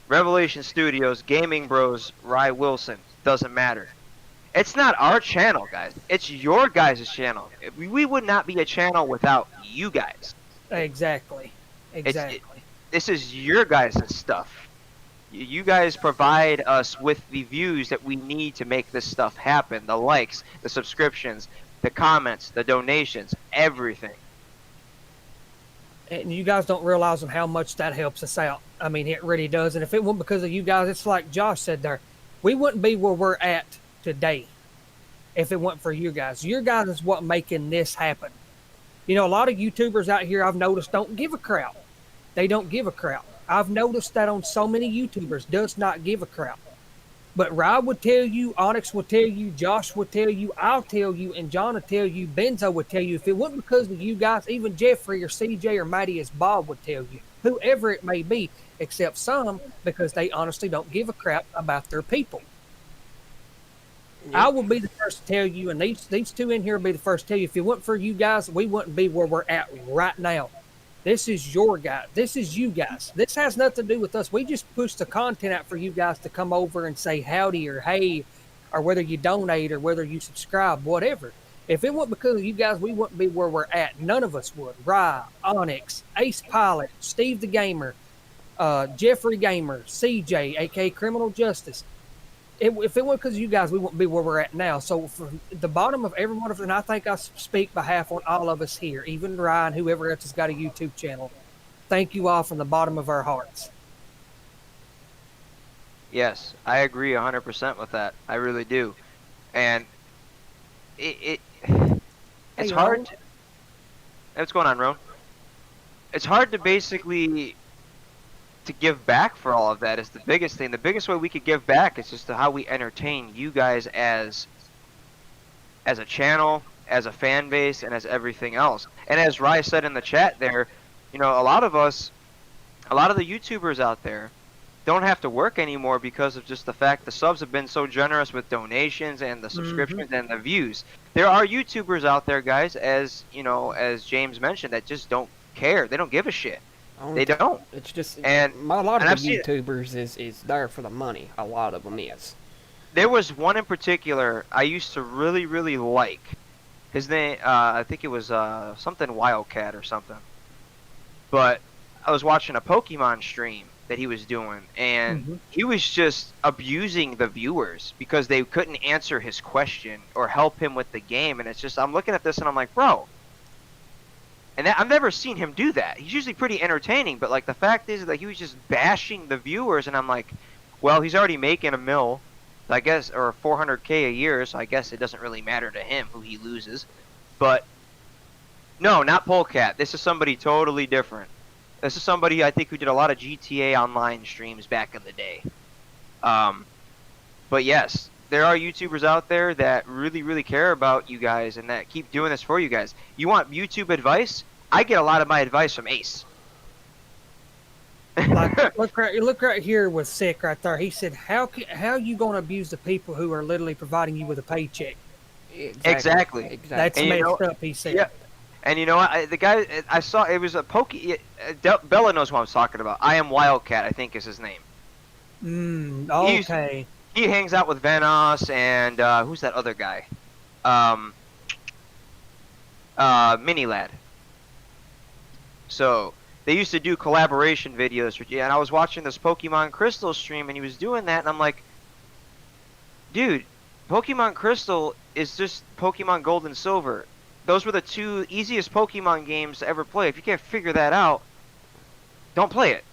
E: Revelation Studios, Gaming Bros, Rye Wilson, doesn't matter. It's not our channel, guys. It's your guys' channel. We would not be a channel without you guys.
B: Exactly.
E: It's
B: Exactly.
E: this is your guys' stuff. You guys provide us with the views that we need to make this stuff happen. The likes, the subscriptions, the comments, the donations, everything.
B: And you guys don't realize how much that helps us out. I mean, it really does. And if it weren't because of you guys, it's like Josh said there, we wouldn't be where we're at today if it weren't for you guys. Your guys is what making this happen. You know, a lot of YouTubers out here I've noticed don't give a crap. They don't give a crap. I've noticed that on so many YouTubers does not give a crap. But Rob would tell you, Onyx would tell you, Josh would tell you, I'll tell you, and John would tell you, Benzo would tell you. If it wasn't because of you guys, even Jeffrey or CJ or Matty as Bob would tell you, whoever it may be, except some, because they honestly don't give a crap about their people. I will be the first to tell you, and these two in here will be the first to tell you, if it wasn't for you guys, we wouldn't be where we're at right now. This is your guy. This is you guys. This has nothing to do with us. We just push the content out for you guys to come over and say howdy or hey, or whether you donate or whether you subscribe, whatever. If it wasn't because of you guys, we wouldn't be where we're at. None of us would. Rye, Onyx, Ace Pilot, Steve the Gamer, Jeffrey Gamer, CJ, aka Criminal Justice. If it wasn't because of you guys, we wouldn't be where we're at now. So from the bottom of every one of us, and I think I speak behalf on all of us here, even Ryan, whoever else has got a YouTube channel, thank you all from the bottom of our hearts.
E: Yes, I agree 100% with that. I really do. And it's
B: Hey,
E: hard.
B: Ron.
E: What's going on, Ron? It's hard to basically to give back for all of that is the biggest thing. The biggest way we could give back is just to how we entertain you guys as a channel, as a fan base, and as everything else. And as Rye said in the chat there, you know, a lot of the YouTubers out there don't have to work anymore because of just the fact the subs have been so generous with donations and the subscriptions and the views. There are YouTubers out there, guys, as you know, as James mentioned, that just don't care. They don't give a shit. They don't.
F: It's just
E: And-
F: a lot
E: and
F: of
E: I've
F: the
E: seen it.
F: YouTubers is there for the money. A lot of them is.
E: There was one in particular I used to really, really like. His name, I think it was something Wildcat or something. But I was watching a Pokemon stream that he was doing, and he was just abusing the viewers because they couldn't answer his question or help him with the game. And it's just, I'm looking at this and I'm like, bro. And I've never seen him do that. He's usually pretty entertaining, but like the fact is that he was just bashing the viewers, and I'm like, well, he's already making $1 million, I guess, or 400K a year, so I guess it doesn't really matter to him who he loses. But no, not Polecat. This is somebody totally different. This is somebody I think who did a lot of GTA Online streams back in the day. But yes, there are YouTubers out there that really, really care about you guys and that keep doing this for you guys. You want YouTube advice? I get a lot of my advice from Ace.
B: Like, look right here with Sick right there. He said, how you going to abuse the people who are literally providing you with a paycheck?
E: Exactly.
B: That's
E: And
B: messed up, he said.
E: Yeah. And you know what? The guy I saw, it was a Bella knows who I'm talking about. I am Wildcat, I think is his name.
B: Okay.
E: He hangs out with Venos and who's that other guy? Mini Lad. So they used to do collaboration videos, and I was watching this Pokemon Crystal stream, and he was doing that, and I'm like, dude, Pokemon Crystal is just Pokemon Gold and Silver. Those were the two easiest Pokemon games to ever play. If you can't figure that out, don't play it.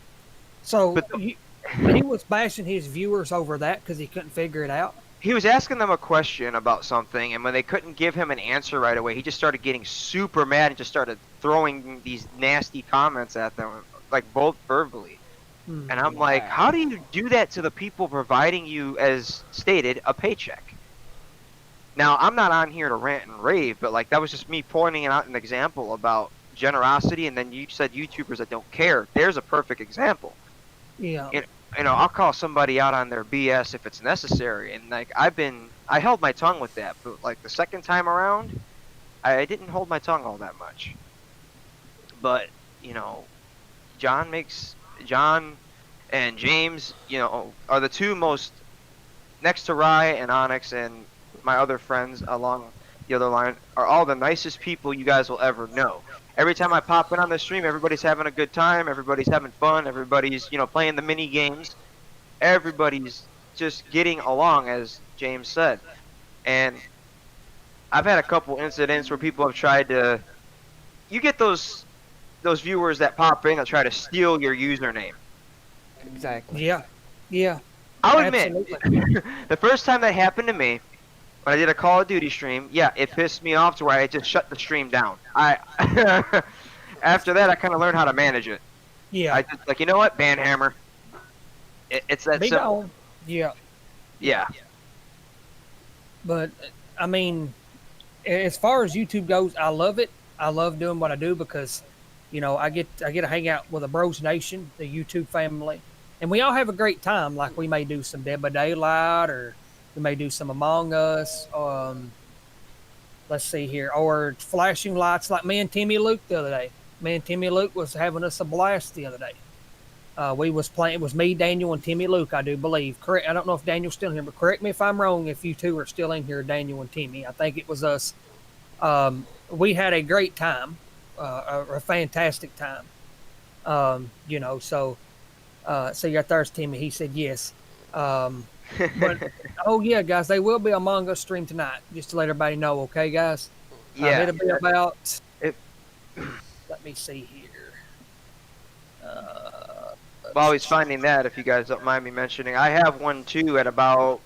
B: So he was bashing his viewers over that because he couldn't figure it out.
E: He was asking them a question about something, and when they couldn't give him an answer right away, he just started getting super mad and just started throwing these nasty comments at them, like both verbally. And I'm like, how do you do that to the people providing you, as stated, a paycheck? Now, I'm not on here to rant and rave, but like that was just me pointing out an example about generosity, and then you said YouTubers that don't care. There's a perfect example.
B: Yeah.
E: You know, I'll call somebody out on their BS if it's necessary, and like I held my tongue with that, but like the second time around, I didn't hold my tongue all that much. But John and James, are the two most, next to Rye and Onyx and my other friends along the other line, are all the nicest people you guys will ever know. Every time I pop in on the stream, everybody's having a good time, everybody's having fun, everybody's, playing the mini games, everybody's just getting along, as James said. And I've had a couple incidents where people have tried to, you get those viewers that pop in and try to steal your username.
F: Exactly.
B: Yeah. Yeah.
E: I'll admit,
B: Absolutely.
E: the first time that happened to me, when I did a Call of Duty stream, yeah, it pissed me off to where I just shut the stream down. After that, I kind of learned how to manage it.
B: Yeah.
E: I just like, you know what, banhammer. It's that
B: Be
E: simple.
B: gone. Yeah.
E: Yeah.
B: But I mean, as far as YouTube goes, I love it. I love doing what I do because, I get to hang out with the BrosNation, the YouTube family, and we all have a great time. Like we may do some Dead by Daylight, or we may do some Among Us. Let's see here, or flashing lights, like me and Timmy Luke the other day. Me and Timmy Luke was having us a blast the other day. We was playing. It was me, Daniel, and Timmy Luke, I do believe. Correct. I don't know if Daniel's still here, but correct me if I'm wrong. If you two are still in here, Daniel and Timmy, I think it was us. We had a great time, a fantastic time. So yeah, there's Timmy. He said yes. But oh yeah, guys, they will be Among Us stream tonight. Just to let everybody know, okay, guys.
E: Yeah.
B: It'll be about.
E: It-
B: Let me see here.
E: While he's finding that, if you guys don't mind me mentioning, I have one too at about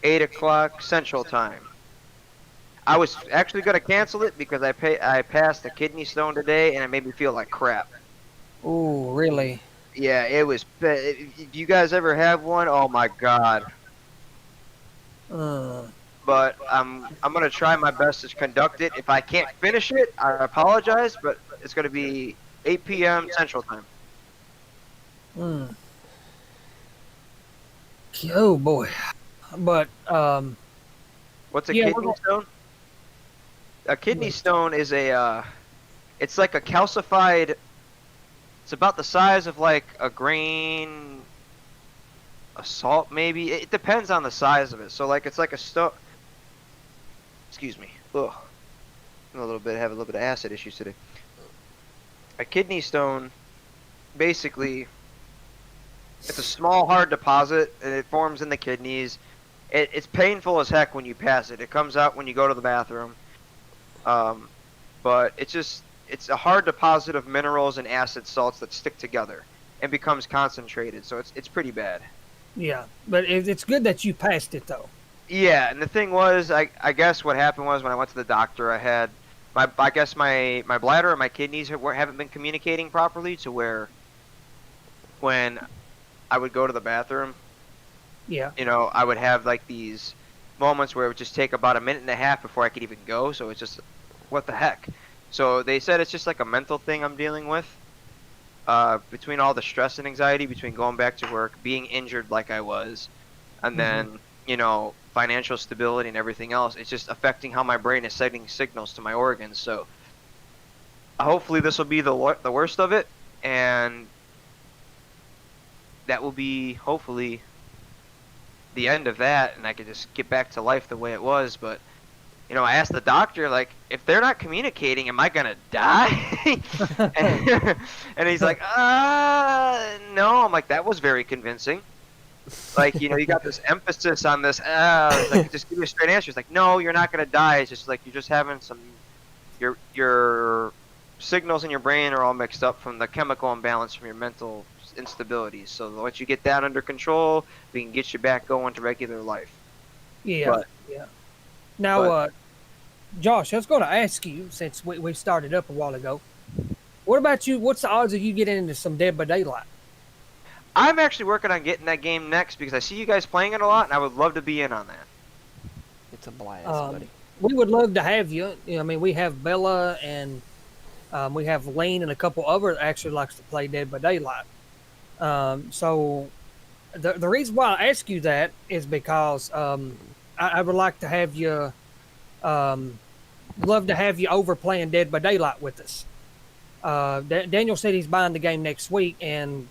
E: 8 o'clock Central Time. I was actually going to cancel it because I passed a kidney stone today and it made me feel like crap.
B: Oh, really?
E: Yeah, it was. If you guys ever have one, oh my god. But I'm gonna try my best to conduct it. If I can't finish it, I apologize, but it's gonna be 8 p.m. Central Time.
B: Oh boy. But
E: What's a
B: Yeah, we're
E: kidney
B: gonna-
E: stone? A kidney stone is it's like a calcified. It's about the size of like a grain of salt, maybe. It depends on the size of it. So like it's like a stone. Excuse me. Ugh. Have a little bit of acid issues today. A kidney stone, basically, it's a small hard deposit and it forms in the kidneys. It's painful as heck when you pass it. It comes out when you go to the bathroom. But it's a hard deposit of minerals and acid salts that stick together and becomes concentrated. So it's pretty bad.
B: yeah, but it's good that you passed it though.
E: Yeah, and the thing was, I guess what happened was when I went to the doctor, I had my bladder and my kidneys haven't been communicating properly to where when I would go to the bathroom,
B: Yeah.
E: I would have like these moments where it would just take about a minute and a half before I could even go. So it's just, what the heck? So they said it's just like a mental thing I'm dealing with. Between all the stress and anxiety, between going back to work, being injured like I was, and then, financial stability and everything else, it's just affecting how my brain is sending signals to my organs. So hopefully this will be the worst of it, and that will be hopefully the end of that, and I can just get back to life the way it was. But I asked the doctor, like, if they're not communicating, am I gonna die? and he's like, no. I'm like, that was very convincing. Like, you got this emphasis on this. Like, just give me a straight answer. It's like, no, you're not gonna die. It's just like you're just having some, your signals in your brain are all mixed up from the chemical imbalance from your mental instabilities. So once you get that under control, we can get you back going to regular life.
B: Yeah.
E: But-
B: yeah. Now, Josh, I was going to ask you, since we started up a while ago, what about you? What's the odds of you getting into some Dead by Daylight?
E: I'm actually working on getting that game next because I see you guys playing it a lot, and I would love to be in on that.
F: It's a blast, buddy.
B: We would love to have you. I mean, we have Bella and we have Lane and a couple others that actually likes to play Dead by Daylight. So the reason why I ask you that is because I would like to have you love to have you over playing Dead by Daylight with us. Daniel said he's buying the game next week, and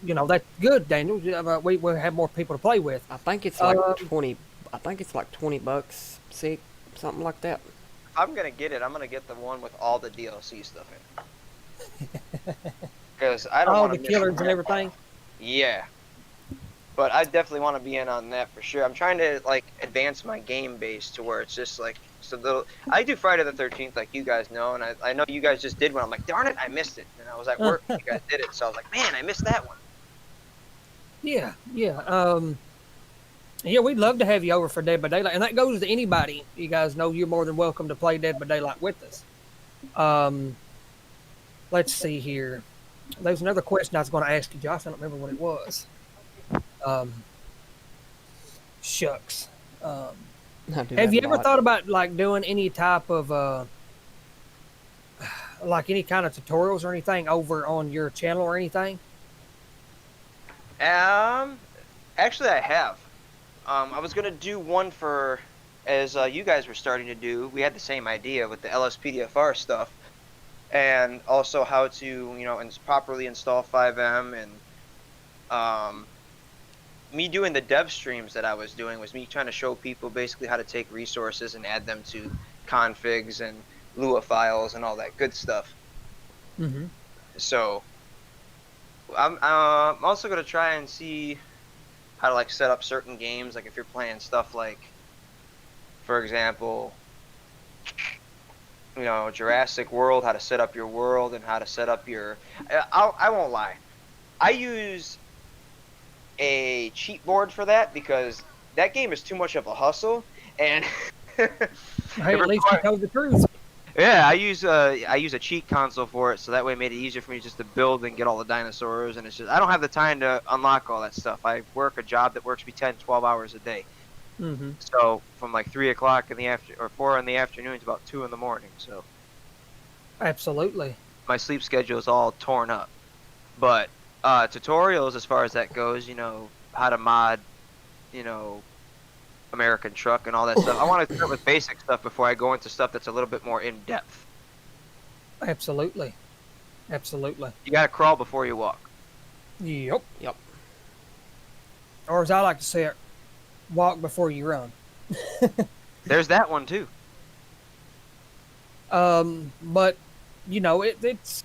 B: that's good, Daniel. We will have more people to play with.
F: I think it's like
B: Um,
F: 20. I think it's like $20, sick, something like that.
E: If I'm gonna get it, I'm gonna get the one with all the DLC stuff in it. Because I don't
B: all
E: want
B: the
E: to
B: killers and everything.
E: Yeah, but I definitely want to be in on that for sure. I'm trying to like advance my game base to where it's just like so little. I do Friday the 13th, like you guys know, and I know you guys just did one. I'm like, darn it, I missed it, and I was at work. You guys did it, so I was like, man, I missed that one.
B: Yeah, yeah. Yeah, we'd love to have you over for Dead by Daylight, and that goes to anybody. You guys know you're more than welcome to play Dead by Daylight with us. Let's see here. There's another question I was going to ask you, Josh. I don't remember what it was. Shucks.
F: I do
B: Have
F: that
B: you
F: a
B: ever
F: lot.
B: thought about like doing any type of like any kind of tutorials or anything over on your channel or anything?
E: Actually, I have. I was gonna do one for, as you guys were starting to do. We had the same idea with the LSPDFR stuff, and also how to, properly install 5M, and me doing the dev streams that I was doing was me trying to show people basically how to take resources and add them to configs and Lua files and all that good stuff.
B: Mm-hmm.
E: So I'm also gonna try and see how to like set up certain games, like if you're playing stuff like, for example, Jurassic World, how to set up your world and how to set up your. I won't lie, I use a cheat board for that because that game is too much of a hustle, and
B: Hey, at least you told the truth.
E: yeah, I use a cheat console for it, so that way it made it easier for me just to build and get all the dinosaurs, and it's just I don't have the time to unlock all that stuff. I work a job that works me 10, 12 hours a day.
B: Mm-hmm.
E: So from like 3 o'clock in the or 4 in the afternoon to about 2 in the morning. So
B: Absolutely.
E: my sleep schedule is all torn up. But tutorials as far as that goes, how to mod, American Truck and all that stuff. I want to start with basic stuff before I go into stuff that's a little bit more in depth.
B: Absolutely. Absolutely.
E: You gotta crawl before you walk.
B: Yep.
F: Yep.
B: Or as I like to say it, walk before you run.
E: There's that one too.
B: But it's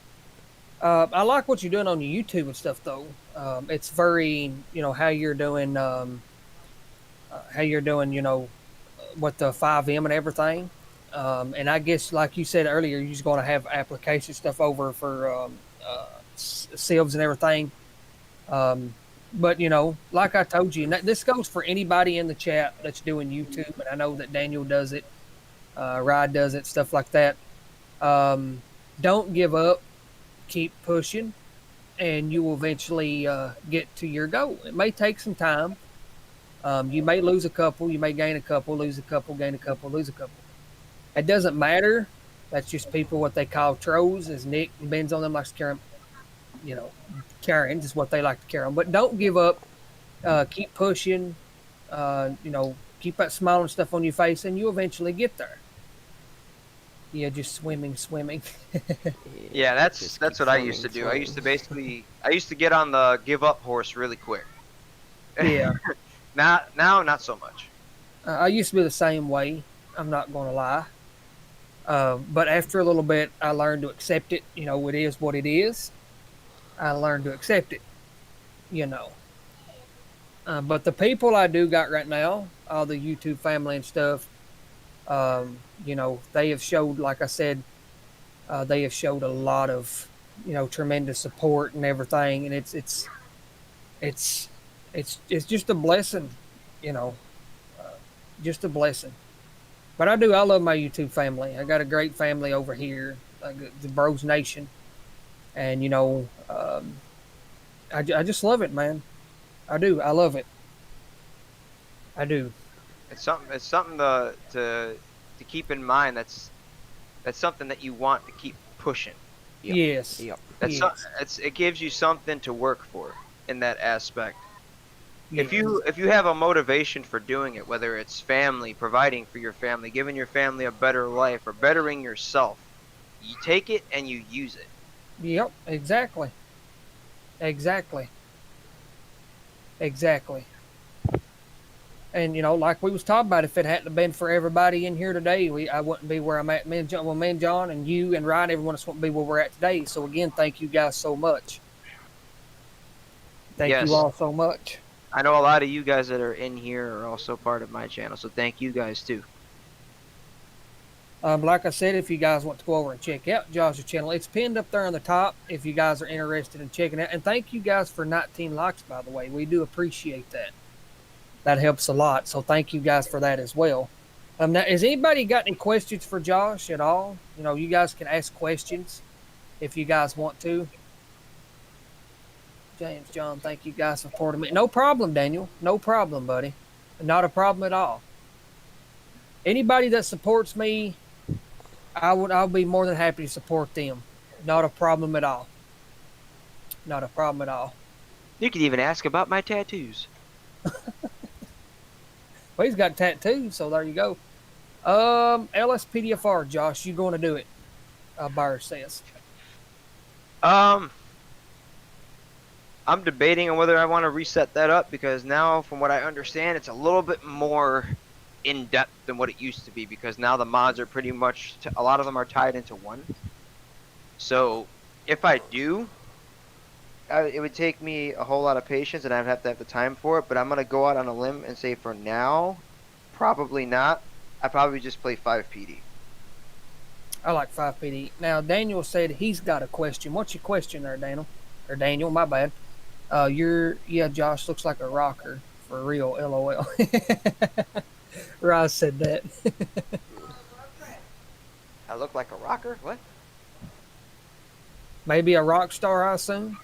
B: I like what you're doing on your YouTube and stuff though. It's very how you're doing with the 5M and everything. And I guess like you said earlier, you're just going to have application stuff over for sieves and everything. But like I told you, and this goes for anybody in the chat that's doing YouTube, and I know that Daniel does it, Rod does it, stuff like that. Don't give up, keep pushing, and you will eventually get to your goal. It may take some time. You may lose a couple, you may gain a couple, lose a couple, gain a couple, lose a couple. It doesn't matter. That's just people what they call trolls, as Nick and Ben's on them likes to carry them, carrying is what they like to carry them. But don't give up. Keep pushing. Keep that smile and stuff on your face, and you eventually get there. Yeah, just swimming.
E: Yeah, that's
F: Just
E: that's
F: keep
E: what I used to
F: swimming,
E: do. I used to get on the give up horse really quick.
B: Yeah.
E: Now, not so much.
B: I used to be the same way. I'm not going to lie. But after a little bit, I learned to accept it. It is what it is. I learned to accept it. But the people I do got right now, all the YouTube family and stuff, they have showed, like I said, they have showed a lot of, tremendous support and everything, and it's just a blessing, just a blessing. But I love my YouTube family. I got a great family over here, the BrosNation, and I just love it, man. I do. I love it. I do.
E: It's something to keep in mind. That's something that you want to keep pushing.
F: Yep.
B: Yes.
F: Yep.
E: It gives you something to work for in that aspect. If you have a motivation for doing it, whether it's family, providing for your family, giving your family a better life, or bettering yourself, you take it and you use it.
B: Yep, exactly. Exactly. Exactly. And you know, like we was talking about, if it hadn't been for everybody in here today, I wouldn't be where I'm at. Me and John and you and Ryan, everyone else wouldn't be where we're at today. So again, thank you guys so much. Thank you
E: Yes,
B: all so much.
E: I know a lot of you guys that are in here are also part of my channel, so thank you guys too.
B: Like I said, if you guys want to go over and check out Josh's channel, it's pinned up there on the top if you guys are interested in checking it. And thank you guys for 19 likes, by the way. We do appreciate that. That helps a lot. So thank you guys for that as well. Now, has anybody got any questions for Josh at all? You know, you guys can ask questions if you guys want to. James, John, thank you guys for supporting me. No problem, Daniel. No problem, buddy. Not a problem at all. Anybody that supports me, I'll be more than happy to support them. Not a problem at all. Not a problem at all.
E: You can even ask about my tattoos.
B: Well, he's got tattoos, so there you go. LSPDFR, Josh, you going to do it? Byers says.
E: I'm debating on whether I want to reset that up, because now, from what I understand, it's a little bit more in depth than what it used to be, because now the mods are pretty much, a lot of them are tied into one. So if I do, it would take me a whole lot of patience and I'd have to have the time for it, but I'm going to go out on a limb and say for now, probably not. I probably just play 5PD.
B: I like 5PD. Now, Daniel said he's got a question. What's your question there, Daniel? Or Daniel, my bad. Yeah, Josh looks like a rocker. For real, LOL. Ross said that.
E: I look like a rocker? What?
B: Maybe a rock star, I assume.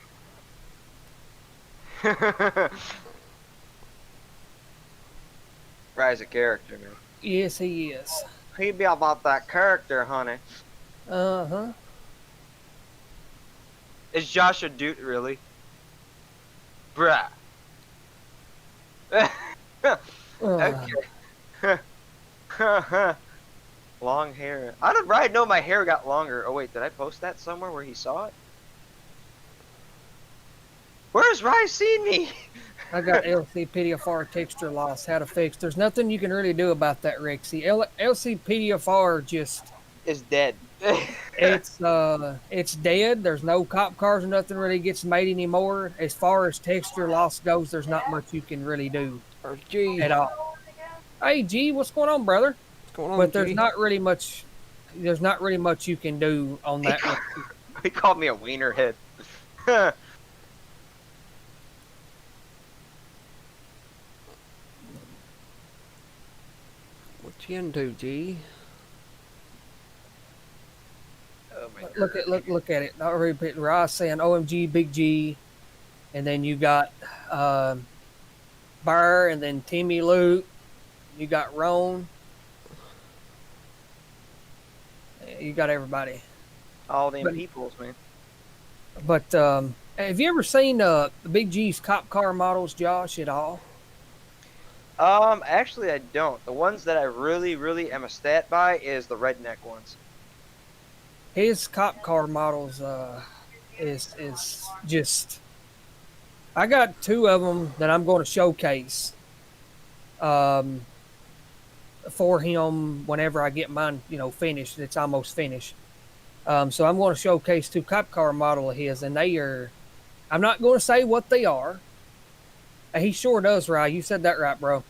E: Rye's a character, man.
B: Yes, he is.
E: He be about that character, honey.
B: Uh-huh.
E: Is Josh a dude, really? Bruh. Okay. Long hair. How did Ryan know my hair got longer? Oh wait, did I post that somewhere where he saw it? Where's Ryan seen me?
B: I got LCPDFR texture loss. How to fix? There's nothing you can really do about that, Rexy. LCPDFR just
E: Is dead.
B: it's dead. There's no cop cars or nothing really gets made anymore. As far as texture loss goes, there's not much you can really do
F: Or G.
B: at all. Hey G, what's going on, brother?
F: What's going on,
B: But there's
F: G?
B: not really much. There's not really much you can do on that.
E: He called me a wiener head.
F: What you into, G?
E: Oh my
B: Look at it. Not repeat. Ross saying OMG, Big G, and then you got Burr, and then Timmy Luke. You got Roan. You got everybody.
E: All them
B: But-
E: peoples, man.
B: But have you ever seen the Big G's cop car models, Josh, at all?
E: Actually I don't. The ones that I really am a stat by is the redneck ones.
B: His cop car models is just. I got two of them that I'm going to showcase for him whenever I get mine, finished. It's almost finished. So I'm going to showcase two cop car model of his, and they are. I'm not going to say what they are. He sure does, right? You said that right, bro.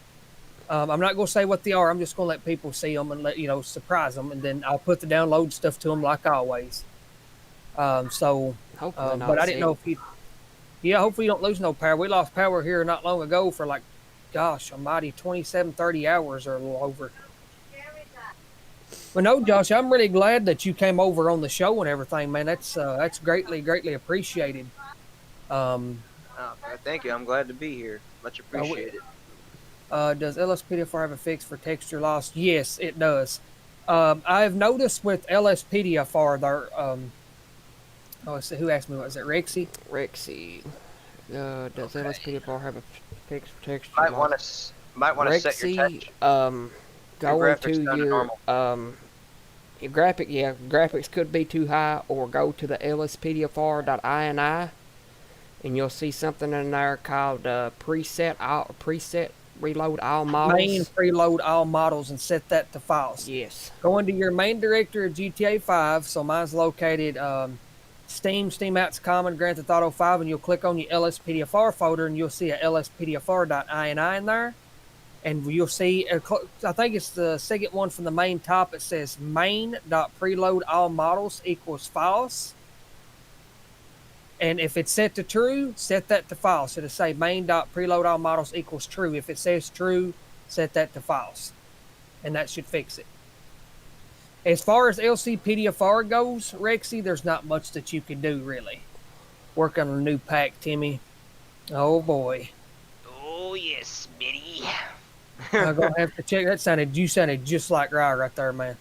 B: I'm not going to say what they are. I'm just going to let people see them and surprise them, and then I'll put the download stuff to them like always.
F: Hopefully not.
B: But I didn't know if he. Yeah, hopefully you don't lose no power. We lost power here not long ago for like, gosh, almighty, 27, 30 hours or a little over. But no, Josh, I'm really glad that you came over on the show and everything, man. That's greatly appreciated.
E: Thank you. I'm glad to be here. Much appreciated.
B: Does LSPDFR have a fix for texture loss? Yes, it does. I've noticed with LSPDFR, let's see, who asked me, was it Rexy?
F: Rexy. Does
B: Okay.
F: LSPDFR have a graphics, texture.
E: Might want to set your
F: Rexy,
E: your
F: go
E: graphics
F: into
E: down to
F: your
E: normal.
F: your graphics could be too high, or go to the lspdfr.ini, and you'll see something in there called preset reload all
B: Main
F: models.
B: preload all models and set that to files.
F: Yes.
B: Go into your main directory of GTA 5. So mine's located Steam, Steam Apps Common, Grand Theft Auto 5, and you'll click on your LSPDFR folder, and you'll see a lspdfr.ini in there. And you'll see, I think it's the second one from the main top. It says main.preload all models equals files. And if it's set to true, set that to false. It'll say main.preload all models equals true. If it says true, set that to false. And that should fix it. As far as LCPDFR goes, Rexy, there's not much that you can do, really. Work on a new pack, Timmy. Oh, boy.
E: Oh yes, Bitty.
B: I'm going to have to check. You sounded just like Rye right there, man.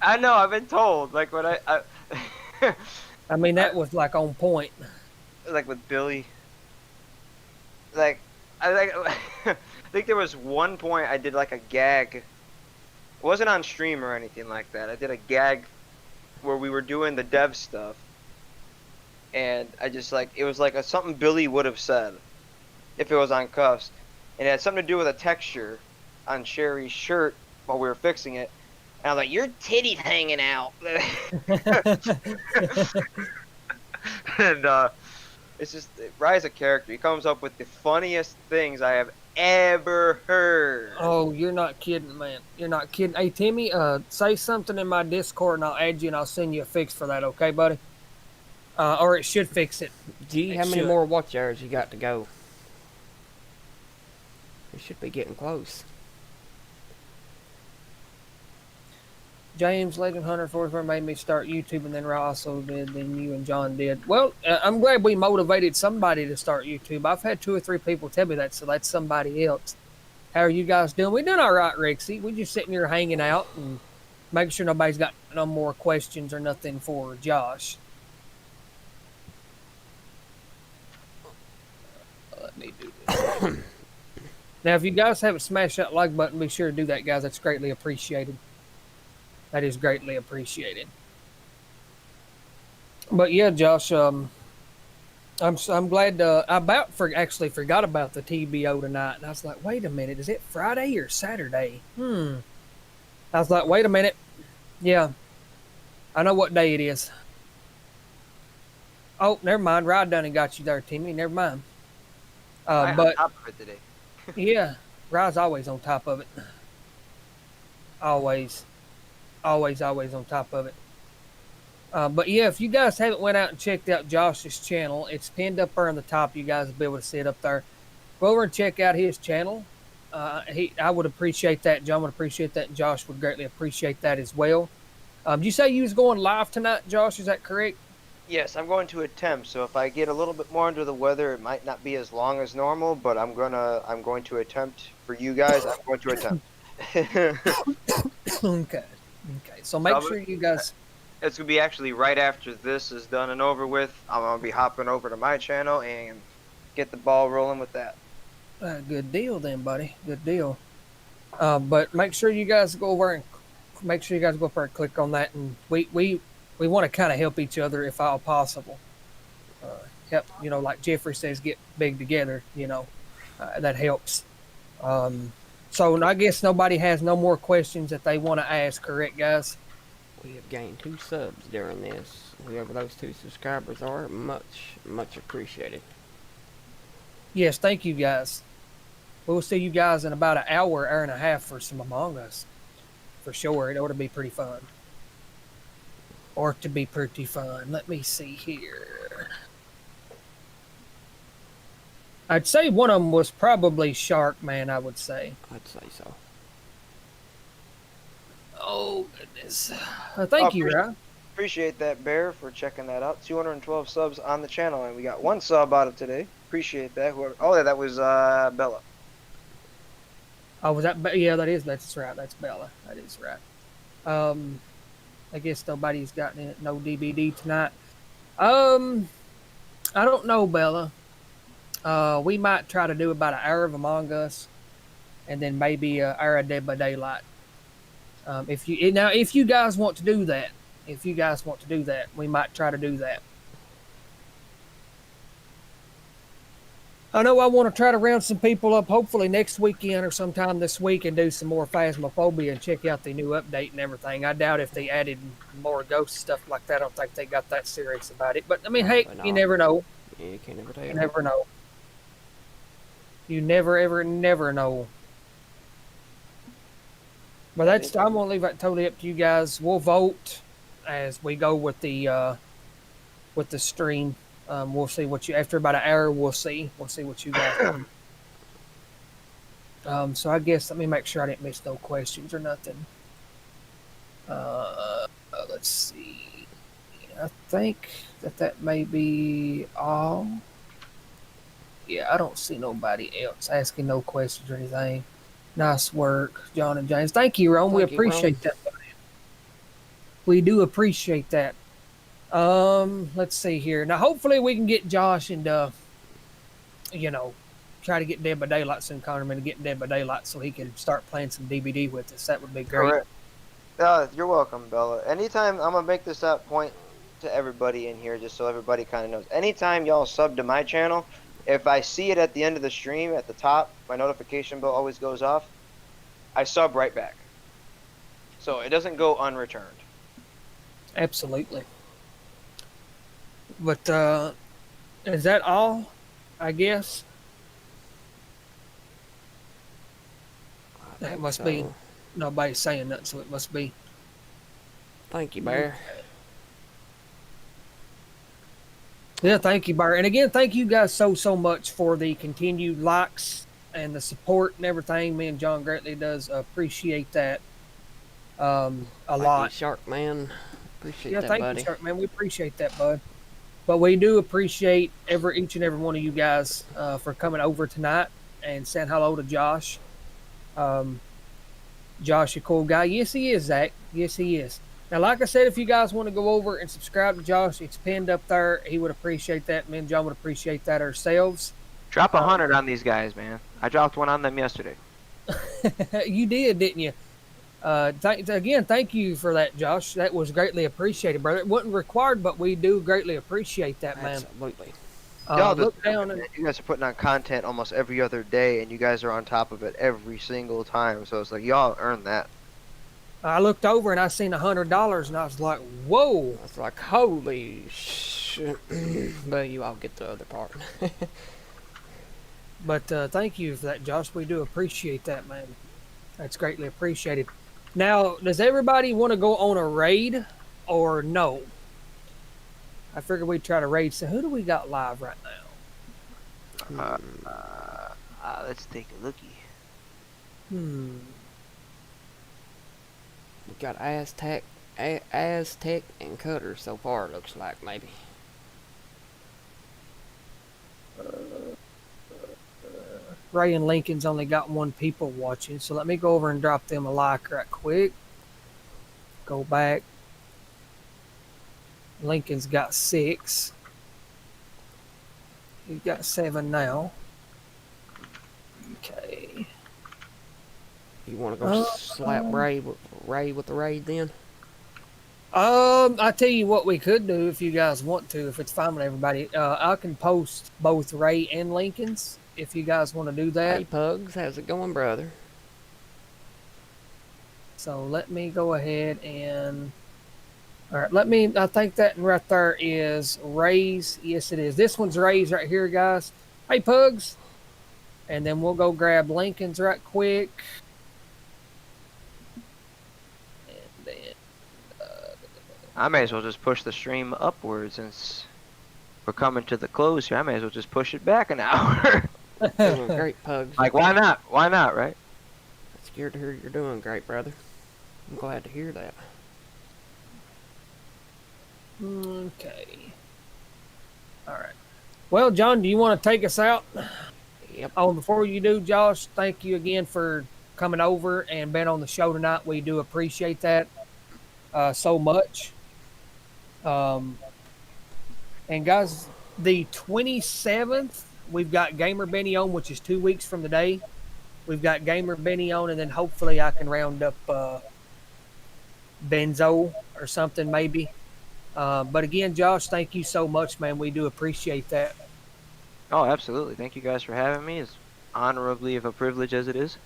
E: I know. I've been told. Like when
B: I mean, that was like on point.
E: like with Billy. Like I think there was one point I did like a gag. It wasn't on stream or anything like that. I did a gag where we were doing the dev stuff, and I just like it was like something Billy would have said if it was on cuffs, and it had something to do with a texture on Sherry's shirt while we were fixing it. And I was like, "Your titties hanging out," and it's just Rye's a character. He comes up with the funniest things I have ever heard.
B: Oh, you're not kidding, man. You're not kidding. Hey, Timmy, say something in my Discord and I'll add you and I'll send you a fix for that, okay, buddy? Or it should fix it.
F: Gee, how many more watch hours you got to go? We should be getting close.
B: James, Legend Hunter 44 made me start YouTube, and then Ra also did, then you and John did. Well, I'm glad we motivated somebody to start YouTube. I've had 2 or 3 people tell me that, so that's somebody else. How are you guys doing? We're doing all right, Rexy. We're just sitting here hanging out and making sure nobody's got no more questions or nothing for Josh. Let me do this. Now, if you guys haven't smashed that like button, be sure to do that, guys. That's greatly appreciated. That is greatly appreciated. But yeah, Josh, I'm glad. I actually forgot about the TBO tonight, and I was like, wait a minute, is it Friday or Saturday? I was like, wait a minute. Yeah, I know what day it is. Oh, never mind. Ride done and got you there, Timmy. Never mind.
E: I'm
B: But
E: on top of it today.
B: yeah, Rye's always on top of it. Always on top of it. But yeah, if you guys haven't went out and checked out Josh's channel, it's pinned up there on the top. You guys will be able to see it up there. Go over and check out his channel. I would appreciate that. John would appreciate that. And Josh would greatly appreciate that as well. Did you say you was going live tonight, Josh? Is that correct?
E: Yes, I'm going to attempt. So if I get a little bit more under the weather, it might not be as long as normal, but I'm going to attempt for you guys. I'm going to attempt.
B: Okay. So make sure you guys.
E: It's gonna be actually right after this is done and over with. I'm gonna be hopping over to my channel and get the ball rolling with that.
B: Good deal, then, buddy. Good deal. But make sure you guys go over and go up there and click on that, and we want to kind of help each other if all possible. Help, like Jeffrey says, get big together. That helps. So I guess nobody has no more questions that they want to ask, correct, guys?
F: We have gained 2 subs during this. Whoever those 2 subscribers are, much appreciated.
B: Yes, thank you, guys. We'll see you guys in about an hour and a half for some Among Us. For sure, it ought to be pretty fun. Let me see here. I'd say one of them was probably Shark Man, I would say.
F: I'd say so.
B: Oh, goodness. Thank you, Ryan.
E: Appreciate that, Bear, for checking that out. 212 subs on the channel, and we got 1 sub out of today. Appreciate that. That was Bella.
B: Oh, was that? Yeah, that's right. That's Bella. That is right. I guess nobody's gotten no DVD tonight. I don't know, Bella. We might try to do about an hour of Among Us, and then maybe an hour of Dead by Daylight. If you guys want to do that, we might try to do that. I know I want to try to round some people up, hopefully next weekend or sometime this week, and do some more Phasmophobia and check out the new update and everything. I doubt if they added more ghost stuff like that. I don't think they got that serious about it. But I mean, hey, you never know.
F: Yeah, you can't never tell.
B: You never know. You never, ever, never know. But that's I'm gonna leave that totally up to you guys. We'll vote as we go with the stream. We'll see what you after about an hour. We'll see what you guys think. So I guess let me make sure I didn't miss no questions or nothing. Let's see. I think that may be all. Yeah, I don't see nobody else asking no questions or anything. Nice work, John and James. Thank you, Rome. We appreciate that. We do appreciate that. Let's see here. Now, hopefully, we can get Josh and try to get Dead by Daylight soon. Connor to get Dead by Daylight so he can start playing some DVD with us. That would be great.
E: Correct. You're welcome, Bella. Anytime, I'm gonna make this that point to everybody in here, just so everybody kind of knows. Anytime y'all sub to my channel, if I see it at the end of the stream at the top, my notification bell always goes off. I sub right back, so it doesn't go unreturned.
B: Absolutely. But is that all? I guess that must be. Nobody's saying that, so it must be.
F: Thank you, Bear.
B: Yeah, thank you, Bear. And again, thank you guys so much for the continued likes and the support and everything. Me and John greatly does appreciate that a lot.
F: You, Shark Man. Appreciate that,
B: thank
F: buddy.
B: you, Shark Man. We appreciate that, bud. But we do appreciate each and every one of you guys for coming over tonight and saying hello to Josh. Josh, a cool guy. Yes, he is, Zach. Yes, he is. Now, like I said, if you guys want to go over and subscribe to Josh, it's pinned up there. He would appreciate that. Me and John would appreciate that ourselves.
E: Drop 100 on these guys, man. I dropped one on them yesterday.
B: You did, didn't you? Again, thank you for that, Josh. That was greatly appreciated, brother. It wasn't required, but we do greatly appreciate that, man.
F: Absolutely.
B: Look down and
E: you guys are putting on content almost every other day, and you guys are on top of it every single time. So it's like y'all earned that.
B: I looked over and I seen $100, and I was like, "Whoa!"
F: It's like, holy shit! But you all get the other part.
B: But thank you for that, Josh. We do appreciate that, man. That's greatly appreciated. Now, does everybody want to go on a raid or no? I figured we'd try to raid. So who do we got live right now?
E: Let's take a looky.
F: We got Aztec and Cutter so far. Looks like maybe.
B: Ray and Lincoln's only got 1 people watching, so let me go over and drop them a like right quick. Go back. Lincoln's got 6. He's got 7 now. Okay.
F: You want to go slap Ray with the raid then?
B: I tell you what we could do if you guys want to, if it's fine with everybody. I can post both Ray and Lincoln's if you guys want to do that.
F: Hey Pugs, how's it going, brother?
B: So let me go ahead and alright, I think that right there is Ray's. Yes it is. This one's Ray's right here, guys. Hey Pugs. And then we'll go grab Lincoln's right quick. And then
E: I may as well just push the stream upwards since we're coming to the close here. I may as well just push it back an hour.
F: Doing great, Pugs.
E: Like, why not? Why not, right?
F: I'm scared to hear you're doing great, brother. I'm glad to hear that.
B: Okay. Alright. Well, John, do you want to take us out?
F: Yep.
B: Oh, and before you do, Josh, thank you again for coming over and being on the show tonight. We do appreciate that so much. And guys, the 27th we've got Gamer Benny on, which is 2 weeks from today. We've got Gamer Benny on, and then hopefully I can round up Benzo or something maybe. But again, Josh, thank you so much, man. We do appreciate that.
E: Oh, absolutely. Thank you guys for having me. As honorably of a privilege as it is.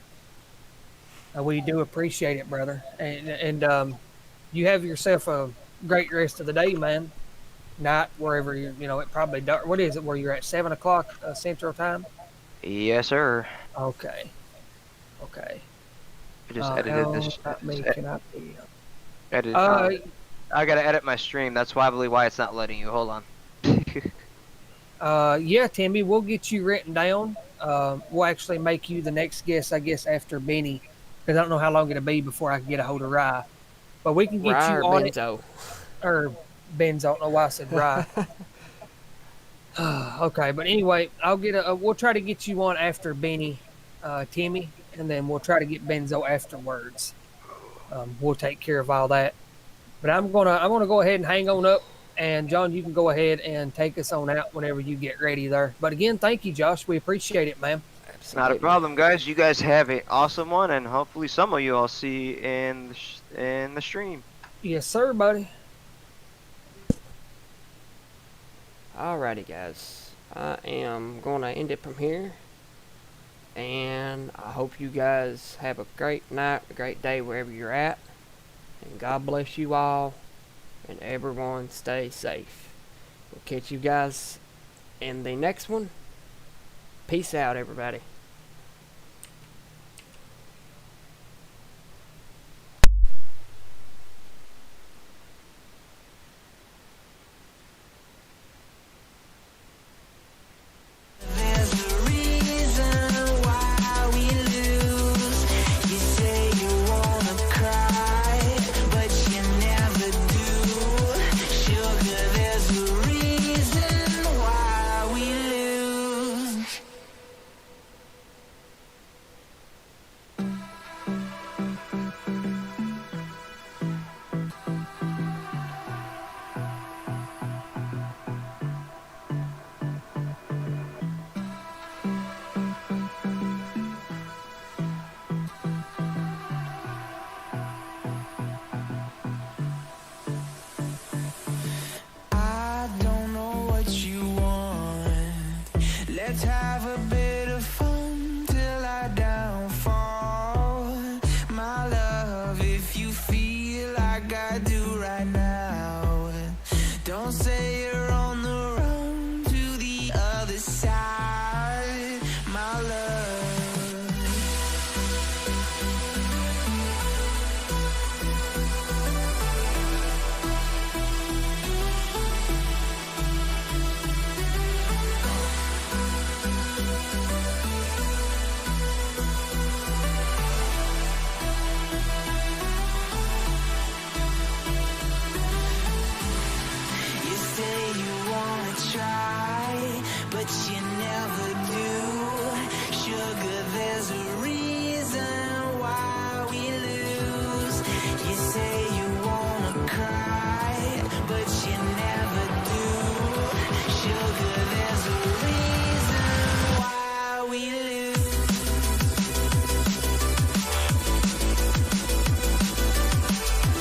B: We do appreciate it, brother. And you have yourself a great rest of the day, man. Night, wherever it probably dark. What is it? Where you're at 7 o'clock Central Time?
E: Yes, sir.
B: Okay. Okay.
E: I just edited this.
B: Not me. Can I be?
E: Edit. I gotta edit my stream. That's probably why it's not letting you. Hold on.
B: Yeah, Timmy, we'll get you written down. We'll actually make you the next guest, I guess, after Benny, because I don't know how long it'll be before I can get a hold of Rye. But we can get
F: Rye
B: you
F: or
B: on
F: Benzo?
B: or Benz. I don't know why I said Rye. Okay, but anyway, we'll try to get you on after Benny, Timmy, and then we'll try to get Benzo afterwards. We'll take care of all that. But I'm gonna go ahead and hang on up, and John, you can go ahead and take us on out whenever you get ready there. But again, thank you, Josh. We appreciate it, man.
F: Absolutely.
E: Not a problem, guys. You guys have an awesome one, and hopefully some of you I'll see in the stream.
B: Yes, sir, buddy.
F: Alrighty, guys. I am going to end it from here. And I hope you guys have a great night, a great day wherever you're at. And God bless you all. And everyone stay safe. We'll catch you guys in the next one. Peace out, everybody.
A: There's a reason why we lose. You say you wanna cry, but you never do. Sugar, there's a reason why we lose. I don't know what you want. Let's have a bit of fun till I downfall. My love, if you feel like I do right now, don't say you're on the run to the other side. My love. You say you wanna try, but you never